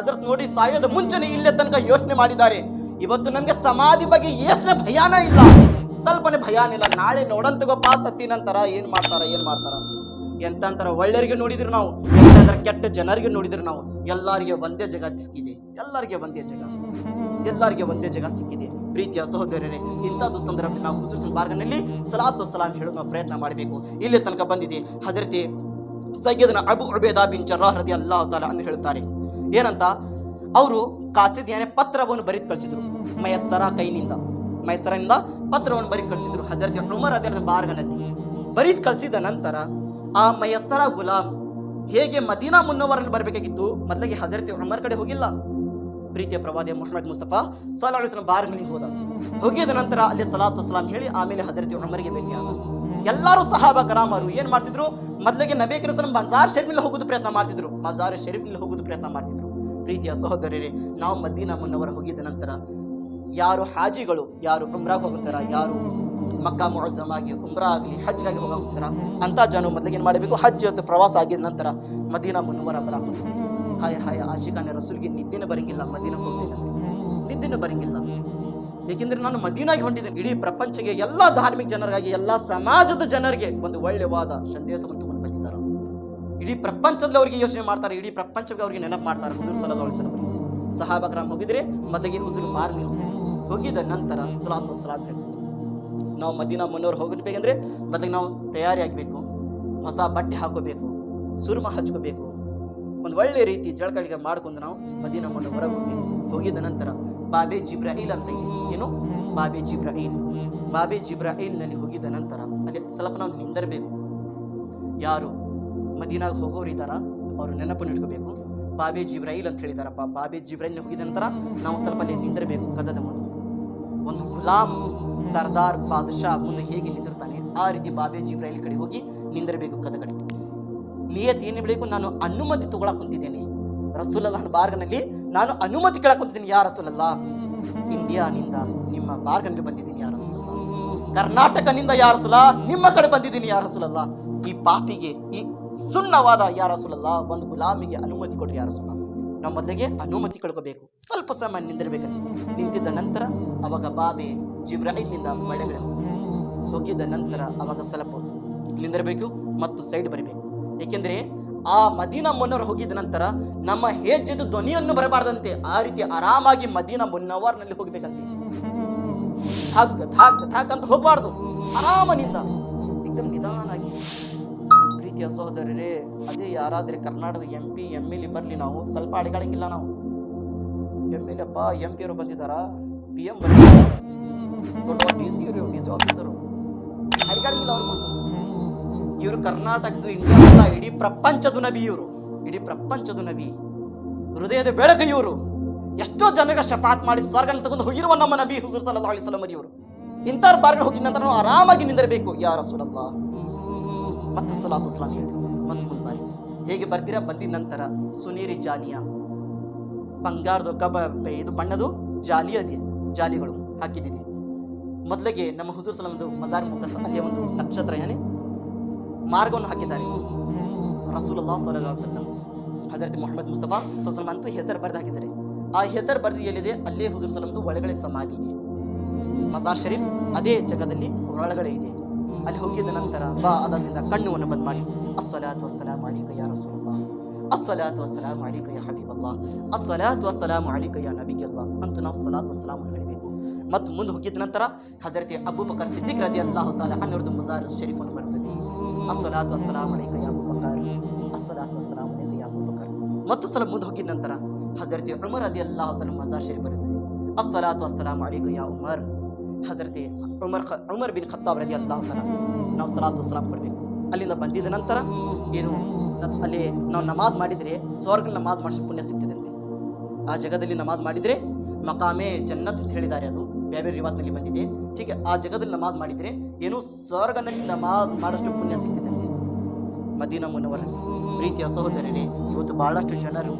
ಹಜರತ್ ನೋಡಿ ಸಾಯೋದ ಮುಂಚೆನೆ ಇಲ್ಲೇ ತನಕ ಯೋಚನೆ ಮಾಡಿದ್ದಾರೆ. ಇವತ್ತು ನಮ್ಗೆ ಸಮಾಧಿ ಬಗ್ಗೆ ಯೋಚನೆ ಭಯಾನ ಇಲ್ಲ, ಸ್ವಲ್ಪನೇ ಭಯಾನ ಇಲ್ಲ. ನಾಳೆ ನೋಡಂತಗೋಪ್ಪ ಸತ್ತಿ ನಂತರ ಏನ್ ಮಾಡ್ತಾರ ಎಂತರ ಒಳ್ಳೆಯರಿಗೆ ನೋಡಿದ್ರು ನಾವು, ಎಂತರ ಕೆಟ್ಟ ಜನರಿಗೆ ನೋಡಿದ್ರು ನಾವು. ಎಲ್ಲರಿಗೆ ಒಂದೇ ಜಗ ಸಿಕ್ಕಿದೆ, ಎಲ್ಲರಿಗೆ ಒಂದೇ ಜಗ ಸಿಕ್ಕಿದೆ. ಪ್ರೀತಿಯ ಸಹೋದರರೇ, ಇಂಥದ್ದು ಸಂದರ್ಭದಲ್ಲಿ ನಾವು ಹುಜೂರ್ ಬಾರ್ಗನಲ್ಲಿ ಸಲಾತು ಸಲಾಂ ಹೇಳೋ ನಾವು ಪ್ರಯತ್ನ ಮಾಡಬೇಕು. ಇಲ್ಲಿ ತನಕ ಬಂದಿದೆ. ಹಜರತಿ ಸಯ್ಯದ್ನ ಅಬು ಉಬೇದಾ ಬಿನ್ ಜರ್ರಾಹ್ ರದಿಯಲ್ಲಾಹು ತಆಲಾ ಅನ್ನು ಹೇಳುತ್ತಾರೆ. ಏನಂತ, ಅವರು ಕಾಸಿದ್ಯಾನೆ ಪತ್ರವನ್ನು ಬರೆದು ಕಳಿಸಿದ್ರು. ಮೈಸರನಿಂದ ಪತ್ರವನ್ನು ಬರೆದು ಕಳಿಸಿದ್ರು ಹಜರತಿ ಉಮರ್ ರದಿಯಲ್ಲಾಹು ಬಾರ್ಗನಲ್ಲಿ. ಬರೆದು ಕಳಿಸಿದ ನಂತರ ಆ ಮಯಸ್ಸರ ಗುಲಾಮ್ ಹೇಗೆ ಮದೀನಾ ಮುನ್ನವರಲ್ಲಿ ಬರಬೇಕಾಗಿತ್ತು, ಮೊದಲಿಗೆ ಹಜರತಿ ಉಮರ್ ಕಡೆ ಹೋಗಿಲ್ಲ, ಪ್ರೀತಿಯ ಪ್ರವಾದಿ ಮುಹಮ್ಮದ್ ಮುಸ್ತಫಾ ಸಲ್ಲಲ್ಲಾಹು ಅಲೈಹಿ ವಸಲ್ಲಂ ಬಾರ್ಗನಿಗೆ ಹೋಗಿದ ನಂತರ ಅಲ್ಲಿ ಸಲಾತು ಸಲಾಂ ಹೇಳಿ ಆಮೇಲೆ ಹಜರತಿ ಉಮರ್ಗೆ ಭೇಟಿಯಾದ. ಎಲ್ಲರೂ ಸಹಾಬಾ ಕರಾಮರು ಏನ್ ಮಾಡ್ತಿದ್ರು, ಮೊದಲಿಗೆ ನಬಿ ಕರೀಂ ಸಲ್ಲಲ್ಲಾಹು ಅಲೈಹಿ ವಸಲ್ಲಂ ಮಜಾರ್ ಶರೀಫ್ನಲ್ಲಿ ಹೋಗೋದು ಪ್ರಯತ್ನ ಮಾಡ್ತಿದ್ರು. ಪ್ರೀತಿಯ ಸಹೋದರರೇ, ನಾವು ಮದೀನಾ ಮುನ್ನವರ ಹೋಗಿದ ನಂತರ ಯಾರು ಹಾಜಿಗಳು, ಯಾರು ಉಮ್ರಾಗೆ ಹೋಗುತ್ತಾರ, ಯಾರು ಮಕ್ಕಾ ಮುಅzzಮಾಗೆ ಉಮ್ರಾ ಆಗಲಿ ಹಜ್ಗಾಗಿ ಹೋಗುತ್ತಾರ, ಅಂತ ಜನ ಮೊದಲಿಗೆ ಏನು ಮಾಡಬೇಕು, ಹಜ್ ಮತ್ತು ಪ್ರವಾಸ ಆಗಿದ ನಂತರ ಮದೀನಾ ಮುನ್ನವರ ಬರಬೇಕು. ಹಾಯ ಆಶಿಖಾನೆ ರಸೂಲ್ಗೆ ನಿದ್ದೆನೇ ಬರಂಗಿಲ್ಲ, ಮದೀನಾ ಹೋಗ್ಬೇಕಂದ್ರೆ ನಿದ್ದೆನೇ ಬರಂಗಿಲ್ಲ. ಏಕೆಂದ್ರೆ ನಾನು ಮದೀನಾಗೆ ಹೊಂಟಿದ್ದೇನೆ. ಇಡೀ ಪ್ರಪಂಚಕ್ಕೆ ಎಲ್ಲ ಧಾರ್ಮಿಕ ಜನರಿಗಾಗಿ, ಎಲ್ಲ ಸಮಾಜದ ಜನರಿಗೆ ಒಂದು ಒಳ್ಳೆಯವಾದ ಸಂದೇಶವನ್ನು ತಗೊಂಡು ಬಂದಿದ್ದಾರೆ. ಇಡೀ ಪ್ರಪಂಚದಲ್ಲಿ ಅವರಿಗೆ ಯೋಚನೆ ಮಾಡ್ತಾರೆ, ಇಡೀ ಪ್ರಪಂಚಕ್ಕೆ ಅವರಿಗೆ ನೆನಪು ಮಾಡ್ತಾರೆ ಹುಜೂರ್ ಸಲ್ಲಲ್ಲಾಹು ಅಲೈಹಿ ವಸಲ್ಲಂ. ಸಹಾಬಾ ಕಿರಾಮ್ ಹೋಗಿದ್ರೆ ಮೊದಲಿಗೆ ಹುಜೂರ್ ಬಾರ್ಗೆ ಹೋಗ್ತಿದ್ರು. ಹೋಗಿದ ನಂತರ ಸಲಾತು ವಸ್ಸಲಾಂ ಹೇಳ್ತಿದ್ರು. ನಾವು ಮದೀನಾ ಮುನ್ನವರ್ ಹೋಗಬೇಕಂದ್ರೆ ಮೊದಲಿಗೆ ನಾವು ತಯಾರಿ ಆಗಬೇಕು, ಹೊಸ ಬಟ್ಟೆ ಹಾಕೋಬೇಕು, ಸುರ್ಮ ಹಚ್ಕೋಬೇಕು, ಒಂದು ಒಳ್ಳೆ ರೀತಿ ಜಳಕಳಿಗೆ ಮಾಡ್ಕೊಂಡು ನಾವು ಮದೀನಾ ಮುನ್ನವರ ಹೋಗ್ಬೇಕು. ಹೋಗಿದ ನಂತರ ಬಾಬೆ ಜಿಬ್ರಾಯಿಲ್ ಅಂತ ಇದೆ. ಏನು ಬಾಬೆ ಜಿಬ್ರಾಯಿಲ್ನಲ್ಲಿ ಹೋಗಿದ ನಂತರ ಅಲ್ಲಿ ಸ್ವಲ್ಪ ನಾವು ನಿಂದಿರಬೇಕು. ಯಾರು ಮದೀನಾಗ ಹೋಗೋರು ಇದ್ದಾರ ಅವರು ನೆನಪನ್ನು ಇಟ್ಕೋಬೇಕು. ಬಾಬೆ ಜಿಬ್ರಾಯಿಲ್ ಅಂತ ಹೇಳಿದಾರಪ್ಪ. ಬಾಬೆ ಜಿಬ್ರಾಯಿಲ್ ಹೋಗಿದ ನಂತರ ನಾವು ಸ್ವಲ್ಪ ಅಲ್ಲಿ ನಿಂದಿರಬೇಕು. ಕದದ ಮುಂದೆ ಒಂದು ಗುಲಾಮ್ ಸರ್ದಾರ್ ಬಾದಶಾ ಮುಂದೆ ಹೇಗೆ ನಿಂದಿರ್ತಾನೆ ಆ ರೀತಿ ಬಾಬೆ ಜಿಬ್ರಾಯಿಲ್ ಕಡೆ ಹೋಗಿ ನಿಂದಿರಬೇಕು. ಕದ ಕಡೆ ನಿಯತ್ ಏನು ಬೇಕು, ನಾನು ಅನುಮತಿ ತಗೊಳಕ್ ಕುಂತಿದ್ದೇನೆ ರಸೂಲುಲ್ಲಾಹ್ ಬಾರ್ಗನಲ್ಲಿ, ನಾನು ಅನುಮತಿ ಕೇಳಕ್ ಕುಂತಿದ್ದೀನಿ. ಯಾ ರಸೂಲುಲ್ಲಾಹ್, ಇಂಡಿಯಾನಿಂದ ನಿಮ್ಮ ಬಾರ್ಗನ್ಗೆ ಬಂದಿದ್ದೀನಿ ಯಾ ರಸೂಲುಲ್ಲಾಹ್, ಕರ್ನಾಟಕನಿಂದ ಯಾ ರಸೂಲುಲ್ಲಾಹ್ ನಿಮ್ಮ ಕಡೆ ಬಂದಿದ್ದೀನಿ ಯಾ ರಸೂಲುಲ್ಲಾಹ್. ಈ ಪಾಪಿಗೆ, ಈ ಸುಣ್ಣವಾದ ಯಾ ರಸೂಲುಲ್ಲಾಹ್ ಒಂದು ಗುಲಾಮಿಗೆ ಅನುಮತಿ ಕೊಡ್ರಿ ಯಾ ರಸೂಲುಲ್ಲಾಹ್. ನಾವು ಮೊದಲಿಗೆ ಅನುಮತಿ ಕಳ್ಕೋಬೇಕು, ಸ್ವಲ್ಪ ಸಮಯ ನಿಂದಿರಬೇಕಂತ. ನಿಂತಿದ್ದ ನಂತರ ಅವಾಗ ಬಾಬೆ ಜಿಬ್ರಾಯಿಲ್ನಿಂದ ಒಳಗಡೆ ಹೋಗಿದ್ದ ನಂತರ ಅವಾಗ ಸ್ವಲ್ಪ ನಿಂದಿರಬೇಕು ಮತ್ತು ಸೈಡ್ ಬರಬೇಕು. ಏಕೆಂದ್ರೆ ಆ ಮದೀನಾ ಮುನ್ನವರ್ ಹೋಗಿದ ನಂತರ ನಮ್ಮ ಹೆಜ್ಜೆದು ಧ್ವನಿಯನ್ನು ಬರಬಾರ್ದಂತೆ, ಆ ರೀತಿ ಆರಾಮಾಗಿ ಮದೀನಾ ಮುನ್ನವರ್ನಲ್ಲಿ ಹೋಗ್ಬೇಕಂತೆ. ಧಾಕ್ ಅಂತ ಹೋಗ್ಬಾರ್ದು, ಆರಾಮನಿಂದ ಏಕದಮ್ ನಿಧಾನಾಗಿ. ಪ್ರೀತಿಯ ಸಹೋದರರೇ, ಅದೇ ಯಾರಾದ್ರೆ ಕರ್ನಾಟಕದ MP MLA ಬರ್ಲಿ, ನಾವು ಸ್ವಲ್ಪ ಅಡಿಗಾಡಂಗಿಲ್ಲ. ನಾವು MLA MP ಅವರು ಬಂದಿದ್ದಾರ, PM ಬಂದಿದ್ದಾರ, ದೊಡ್ಡ DC ಆಫೀಸರು, ಅಡಿಗಾಡಂಗಿಲ್ಲ ಅವ್ರು ಬಂದು. ಇವರು ಕರ್ನಾಟಕದ, ಇಂಡಿಯಾದ, ಇಡೀ ಪ್ರಪಂಚದ ನಬಿ ಇವರು, ಇಡೀ ಪ್ರಪಂಚದ ನಬಿ, ಹೃದಯದ ಬೆಳಕು ಇವರು. ಎಷ್ಟೋ ಜನರಿಗೆ ಶಫಾತ್ ಮಾಡಿ ಸ್ವರ್ಗನ ತಗೊಂಡು ಹೋಗಿರುವ ನಮ್ಮ ನಬಿ ಹುಜೂರ್ ಸಲ್ಲಲ್ಲಾಹು ಅಲೈಹಿ ವಸಲ್ಲಂ ಇವರು. ಇಂಥವ್ರ ಬಾರ್ಗೆ ಹೋಗಿದ ನಂತರ ನಾವು ಆರಾಮಾಗಿ ನಿಂದಿರಬೇಕು. ಯಾ ರಸೂಲುಲ್ಲಾಹ್ ಮತ್ತು ಸಲಾತು ಸಲಾಂ ಹೇಳಿ ಮತ್ತು ಮುಂದೆ ಬಾರಿ ಹೇಗೆ ಬರ್ತೀರಾ. ಬಂದಿದ ನಂತರ ಸುನೀರಿ ಜಾಲಿಯ ಬಂಗಾರದು ಇದು ಬಣ್ಣದು ಜಾಲಿಗಳು ಹಾಕಿದ್ದಿದೆ. ಮೊದಲಿಗೆ ನಮ್ಮ ಹುಜೂರ್ ಸಲ್ಲಲ್ಲಾಹು ಅಲೈಹಿ ವಸಲ್ಲಂ ಮಜಾರ್ ಮುಖಸ್ ಅಲ್ಲಿ ಒಂದು ನಕ್ಷತ್ರ ಮಾರ್ಗವನ್ನು ಹಾಕಿದ್ದಾರೆ. ರಸೂಲುಲ್ಲಾಹ್ ಸಲ್ಲಲ್ಲಾಹು ಅಲೈಹಿ ವಸಲ್ಲಂ ಹಜರತ್ ಮುಹಮ್ಮದ್ ಮುಸ್ತಫಾ ಸಲ್ಲಲ್ಲಾಹು ಅಲೈಹಿ ವಸಲ್ಲಂ ಅಂತೂ ಹೆಸರು ಬರೆದು ಹಾಕಿದ್ದಾರೆ. ಆ ಹೆಸರು ಬರೆದು ಎಲ್ಲಿದೆ, ಅಲ್ಲೇ ಹುಜೂರ್ ಸಲ್ಲಲ್ಲಾಹು ಒಳಗಡೆ ಸಮಾಧಿ ಇದೆ. ಮಜಾರ್ ಶರೀಫ್ ಅದೇ ಜಾಗದಲ್ಲಿ ಒಳಗಡೆ ಇದೆ. ಅಲ್ಲಿ ಹೋಗಿದ ನಂತರ ಅದರಿಂದ ಕಣ್ಣುವನ್ನು ಬಂದ್ ಮಾಡಿ ಅಸ್ಸಲಾತು ವಸ್ಸಲಾಮು ಅಲೈಕ ಯಾ ರಸೂಲುಲ್ಲಾಹ್, ಅಸ್ಸಲಾತು ವಸ್ಸಲಾಮು ಅಲೈಕ ಯಾ ಹಬೀಬಲ್ಲಾಹ್, ಅಸ್ಸಲಾತು ವಸ್ಸಲಾಮು ಅಲೈಕ ಯಾ ನಬಿಯಲ್ಲಾಹ್ ಅಂತ ನಾವು ಸಲಾತು ವಸ್ಸಲಾಮು ಹೇಳಬೇಕು. ಮತ್ತು ಮುಂದೆ ಹೋಗಿದ ನಂತರ ಹಜರತ್ ಅಬೂಬಕರ್ ಸಿದ್ದಿಕ್ ರದಿಯಲ್ಲಾಹು ತಆಲಾ ಅನ್ಹುರದು ಮಜಾರ್ ಶರೀಫ್ ಅನ್ನು ಬರ್ತದೆ. ಅಸ್ಸಲಾತು ವಸ್ಸಲಾಮು ಅಲೈಕ ಯಾ ಅಬೂಬಕರ್, ಅಸ್ಸಲಾತು ವಸ್ಸಲಾಮು ಅಲೈಕ ಯಾ ಅಬೂಬಕರ್. ಮತ್ತು ಸ್ವಲ್ಪ ಮುಂದೆ ಹೋಗಿದ ನಂತರ ಹಜರತ್ ಉಮರ್ ರದಿಯಲ್ಲಾಹು ತಆಲಾ ಮಜಾರ್ ಶರೀಫ್ ಬರುತ್ತದೆ. ಅಸ್ಸಲಾತು ವಸ್ಸಲಾಮು ಅಲೈಕ ಯಾ ಉಮರ್, ಹಜರತ್ ಉಮರ್ ಬಿನ್ ಖತ್ತಾಬ್ ರದಿಯಲ್ಲಾಹು ತಆಲಾ ನಾವು ಸಲಾತು ವಸ್ಸಲಾಂ ಕೊಡಬೇಕು. ಅಲ್ಲಿಂದ ಬಂದಿದ ನಂತರ ಏನು ಅಲ್ಲಿ ನಾವು ನಮಾಜ್ ಮಾಡಿದರೆ ಸ್ವರ್ಗ ನಮಾಜ್ ಮಾಡಿಸಿ ಪುಣ್ಯ ಸಿಗ್ತದಂತೆ. ಆ ಜಗದಲ್ಲಿ ನಮಾಜ್ ಮಾಡಿದರೆ ಮಕಾಮೆ ಜನ್ನತ್ ಅಂತ ಹೇಳಿದ್ದಾರೆ, ಅದು ಬೇರೆ ರಿವಾತ್ನಲ್ಲಿ ಬಂದಿದೆ. ಹೀಗೆ ಆ ಜಗದಲ್ಲಿ ನಮಾಜ್ ಮಾಡಿದರೆ ಏನು ಸ್ವರ್ಗನಲ್ಲಿ ನಮಾಜ್ ಮಾಡಷ್ಟು ಪುಣ್ಯ ಸಿಗ್ತದಂತೆ ಮದೀನಾ ಮುನ್ನವರ. ಪ್ರೀತಿಯ ಸಹೋದರರೇ, ಇವತ್ತು ಬಹಳಷ್ಟು ಜನರು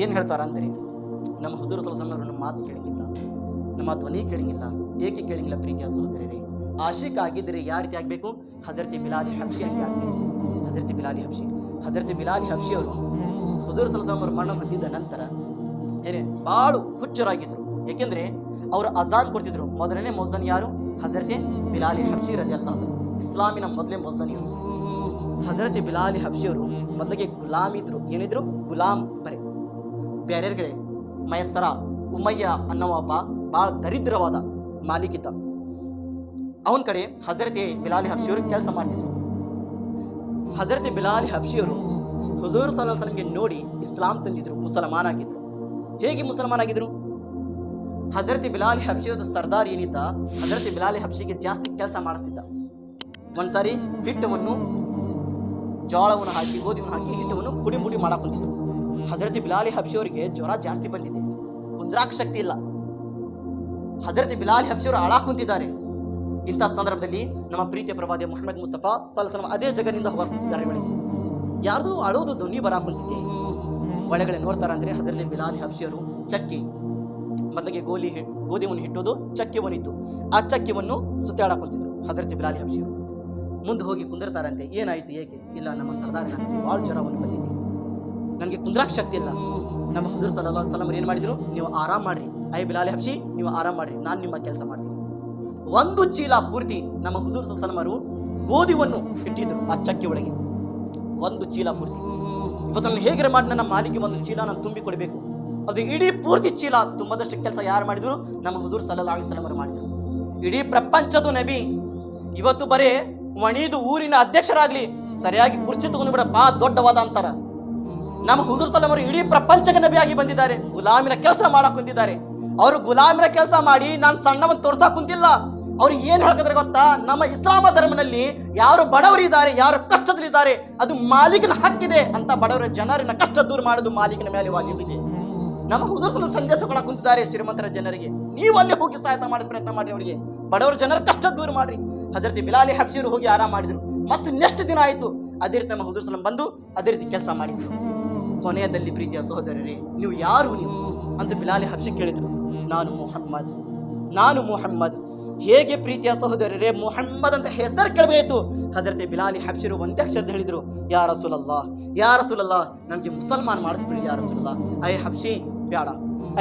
ಏನು ಹೇಳ್ತಾರ ಅಂದರೆ ನಮ್ಮ ಹುಜೂರ್ ಸಲ್ಲಲ್ಲಾಹು ಅಲೈಹಿ ವಸಲ್ಲಂ ನಮ್ಮ ಮಾತು ಕೇಳಂಗಿಲ್ಲ, ನಮ್ಮ ಧ್ವನಿ ಕೇಳಂಗಿಲ್ಲ. ಏಕೆ ಕೇಳಂಗಿಲ್ಲ ಪ್ರೀತಿಯ ಸಹೋದರರೇ? ಆಶಿಕ್ ಆಗಿದ್ದರೆ ಯಾವ ರೀತಿ ಆಗಬೇಕು? ಹಜರತ್ ಬಿಲಾಲ್ ಹಬ್ಶಿ ಹಂಗೆ ಆಗಬೇಕು. ಹಜರತ್ ಬಿಲಾಲ್ ಹಬ್ಶಿ ಅವರು ಹುಜೂರ್ ಸಲ್ಲಲ್ಲಾಹು ಅಲೈಹಿ ವಸಲ್ಲಂ ಮರಣ ಹೊಂದಿದ ನಂತರ ಏನೇ ಭಾಳ ಹುಚ್ಚರಾಗಿದ್ರು. ಯಾಕೆಂದ್ರೆ ಅವರು ಅಜಾನ್ ಕೊಡ್ತಿದ್ರು. ಮೊದಲನೇ ಮೊಜ್ಜನ್ ಯಾರು? ಹಜರತೆ ಬಿಲಾಲ್ ಹಬ್ಶಿ ರದಿಯಲ್ಲಾಹು ಅನ್ಹು. ಇಸ್ಲಾಮಿನ ಮೊದಲೇ ಮೊಜ್ಜನ್ ಇವರು. ಹಜರತೆ ಬಿಲಾಲ್ ಹಬ್ಶಿ ಅವರು ಮೊದಲಿಗೆ ಗುಲಾಮ್ ಇದ್ರು. ಏನಿದ್ರು? ಗುಲಾಮ್ ಬರೆ ಬೇರೆಗಳೇ. ಮಯಸ್ಸರ ಉಮಯ್ಯ ಅನ್ನೋ ಒಬ್ಬ ಭಾಳ ದರಿದ್ರವಾದ ಮಾಲೀಕಿದ್ದ. ಅವನ ಕಡೆ ಹಜರತೆ ಬಿಲಾಲ್ ಹಬ್ಶಿ ಅವರು ಕೆಲಸ ಮಾಡ್ತಿದ್ರು. ಹಜರತೆ ಬಿಲಾಲ್ ಹಬ್ಶಿ ಅವರು ಹುಜೂರ್ ಸಲ್ಲಲ್ಲಾಹು ಅಲೈಹಿ ವಸಲ್ಲಂಗೆ ನೋಡಿ ಇಸ್ಲಾಂ ತಂದಿದ್ರು, ಮುಸಲ್ಮಾನ್ ಆಗಿದ್ರು. ಹೇಗೆ ಮುಸಲ್ಮಾನ್ ಆಗಿದ್ರು? ಹಜರತೆ ಬಿಲಾಲ್ ಹಬ್ಶಿ ಅವರ ಸರ್ದಾರ್ ಏನಿದ್ದ, ಹಜರತೆ ಬಿಲಾಲ್ ಹಬ್ಶಿಗೆ ಜಾಸ್ತಿ ಕೆಲಸ ಮಾಡಿಸ್ತಿದ್ದ. ಒಂದ್ಸಾರಿ ಹಿಟ್ಟವನ್ನು, ಜೋಳವನ್ನು ಹಾಕಿ, ಗೋಧಿಯನ್ನು ಹಾಕಿ ಹಿಟ್ಟವನ್ನು ಪುಡಿ ಪುಡಿ ಮಾಡಕ್ ಕುಂತಿದ್ರು. ಹಜರತೆ ಬಿಲಾಲ್ ಹಬ್ಶಿ ಅವರಿಗೆ ಜ್ವರ ಜಾಸ್ತಿ ಬಂದಿದೆ, ಕುಂದ್ರಾಕ್ ಶಕ್ತಿ ಇಲ್ಲ. ಹಜರತೆ ಬಿಲಾಲ್ ಹಬ್ಶಿ ಅವರು ಅಳಾಕ್ ಕುಂತಿದ್ದಾರೆ. ಇಂಥ ಸಂದರ್ಭದಲ್ಲಿ ನಮ್ಮ ಪ್ರೀತಿಯ ಪ್ರವಾದಿ ಮುಹಮ್ಮದ್ ಮುಸ್ತಫಾ ಸಲ್ಲಲ್ಲಾಹು ಅಲೈಹಿ ವಸಲ್ಲಂ ಅದೇ ಜಗನಿಂದ ಹೋಗಕ್ ಕುಂತಿದ್ದಾರೆ. ಒಳಗೆ ಯಾರ್ದು ಅಳೋದು ಧ್ವನಿ ಬರಾಕ್ ಕುಂತಿದೆ. ಒಳಗಡೆ ನೋಡ್ತಾರ ಅಂದ್ರೆ ಹಜರತೆ ಬಿಲಾಲ್ ಹಬ್ಶಿ ಅವರು ಚಕ್ಕಿ, ಮೊದಲಿಗೆ ಗೋಧಿಯನ್ನು ಹಿಟ್ಟೋದು ಚಕ್ಕಿವನ್ನು ಇತ್ತು, ಆ ಚಕ್ಕಿಯನ್ನು ಸುತ್ತಾಡಕ್ ಕುಂತಿದ್ರು. ಹಜರತೆ ಬಿಲಾಲ್ ಹಬ್ಶಿ ಅವರು ಮುಂದೆ ಹೋಗಿ ಕುಂದಿರ್ತಾರಂತೆ. ಏನಾಯ್ತು, ಏಕೆ? ಇಲ್ಲ, ನಮ್ಮ ಸರ್ದಾರ್ ನನಗೆ ಭಾಳ ಜ್ವರವನ್ನು ಬಂದಿದೆ, ನನಗೆ ಕುಂದ್ರಾಕ್ ಶಕ್ತಿ ಇಲ್ಲ. ನಮ್ಮ ಹುಜೂರ್ ಸಲ್ಲಲ್ಲಾಹು ಅಲೈಹಿ ವಸಲ್ಲಂ ಏನ್ ಮಾಡಿದ್ರು? ನೀವು ಆರಾಮ್ ಮಾಡ್ರಿ, ಐ ಬಿಲಾಲ್ ಹಬ್ಶಿ ನೀವು ಆರಾಮ್ ಮಾಡ್ರಿ, ನಾನು ನಿಮ್ಮ ಕೆಲಸ ಮಾಡ್ತೀನಿ. ಒಂದು ಚೀಲ ಪೂರ್ತಿ ನಮ್ಮ ಹುಜೂರ್ ಸಲ್ಲಲ್ಲಾಹು ಅಲೈಹಿ ವಸಲ್ಲಂ ಗೋಧಿಯನ್ನು ಇಟ್ಟಿದ್ರು ಆ ಚಕ್ಕಿ ಒಳಗೆ. ಒಂದು ಚೀಲ ಪೂರ್ತಿ. ಇವತ್ತು ಹೇಗೆ ಮಾಡಿ ನನ್ನ ಮಾಲಿಗೆ ಒಂದು ಚೀಲ ನಾನು ತುಂಬಿ ಕೊಡಬೇಕು. ಅದು ಇಡೀ ಪೂರ್ತಿ ಚೀಲ ತುಂಬದಷ್ಟು ಕೆಲಸ ಯಾರು ಮಾಡಿದ್ರು? ನಮ್ಮ ಹುಜೂರ್ ಸಲ್ಲಲ್ಲಾಹು ಅಲೈಹಿ ವಸಲ್ಲಂ ಮಾಡಿದ್ರು. ಇಡೀ ಪ್ರಪಂಚದ ನಬಿ ಇವತ್ತು ಬರೇ ಮಣಿದು ಊರಿನ ಅಧ್ಯಕ್ಷರಾಗ್ಲಿ ಸರಿಯಾಗಿ ಕುರ್ಚಿ ತಗೊಂಡು ಬಿಡಪ್ಪ ದೊಡ್ಡವಾದ ಅಂತಾರ. ನಮ್ಮ ಹುಜೂರ್ ಸಲ್ಲಲ್ಲಾಹು ಅಲೈಹಿ ವಸಲ್ಲಂ ಇಡೀ ಪ್ರಪಂಚಕ್ಕೆ ನಬಿಯಾಗಿ ಬಂದಿದ್ದಾರೆ, ಗುಲಾಮಿನ ಕೆಲಸ ಮಾಡಕ್ ಕುಂತಿದ್ದಾರೆ. ಅವರು ಗುಲಾಮಿನ ಕೆಲಸ ಮಾಡಿ ನಾನು ಸಣ್ಣವನ್ ತೋರ್ಸಕ್ ಕುಂತಿಲ್ಲ. ಅವ್ರು ಏನ್ ಹೇಳ್ತಿದ್ರೆ ಗೊತ್ತಾ? ನಮ್ಮ ಇಸ್ಲಾಮ ಧರ್ಮನಲ್ಲಿ ಯಾರು ಬಡವರಿದ್ದಾರೆ, ಯಾರು ಕಷ್ಟದಲ್ಲಿದ್ದಾರೆ, ಅದು ಮಾಲೀಕನ ಹಕ್ಕಿದೆ ಅಂತ. ಬಡವರ ಜನರಿನ ಕಷ್ಟ ದೂರ ಮಾಡೋದು ಮಾಲೀಕನ ಮೇಲೆ ವಾಜಿಬಿದೆ. ನಮ್ಮ ಹುಜೂರ್ ಸಲ್ಲಲ್ಲಾಹು ಅಲೈಹಿ ವಸಲ್ಲಂ ಸಂದೇಶ ಕೊಡಕ್ ಕುಂತಿದ್ದಾರೆ ಶ್ರೀಮಂತರ ಜನರಿಗೆ. ನೀವು ಅಲ್ಲಿ ಹೋಗಿ ಸಹಾಯ ಮಾಡೋ ಪ್ರಯತ್ನ ಮಾಡಿ, ಅವರಿಗೆ ಬಡವರ ಜನರ ಕಷ್ಟ ದೂರ ಮಾಡ್ರಿ. ಹಜರತ್ ಬಿಲಾಲ್ ಹಬ್ಶಿ ಅವರು ಹೋಗಿ ಆರಾಮ್ ಮಾಡಿದ್ರು. ಮತ್ತು ನೆಕ್ಸ್ಟ್ ದಿನ ಆಯ್ತು ಅದೇ ರೀತಿ ನಮ್ಮ ಹುಜೂರ್ ಸಲ್ಲಲ್ಲಾಹು ಅಲೈಹಿ ವಸಲ್ಲಂ ಬಂದು ಅದೇ ರೀತಿ ಕೆಲಸ ಮಾಡಿದ್ರು. ಕೊನೆಯದಲ್ಲಿ ಪ್ರೀತಿಯ ಸಹೋದರರೇ, ನೀವು ಯಾರು ನೀವು ಅಂತ ಬಿಲಾಲ್ ಹಬ್ಶಿ ಕೇಳಿದ್ರು. ನಾನು ಮುಹಮ್ಮದ್, ನಾನು ಮುಹಮ್ಮದ್. ಹೇಗೆ ಪ್ರೀತಿಯ ಸಹೋದರರೇ ಮುಹಮ್ಮದ್ ಅಂತ ಹೆಸರು ಕೇಳಬೇಕು. ಹಜರತೆ ಬಿಲಾಲ್ ಹಬ್ಶಿ ಅವರು ಒಂದೇ ಅಕ್ಷರದ ಹೇಳಿದ್ರು, ಯಾ ರಸೂಲಲ್ಲಾಹ್, ಯಾ ರಸೂಲಲ್ಲಾಹ್, ನನಗೆ ಮುಸಲ್ಮಾನ್ ಮಾಡಿಸ್ಬಿಡಿ ಯಾ ರಸೂಲಲ್ಲಾಹ್. ಐ ಹಬ್ಶಿ ಬೇಡ,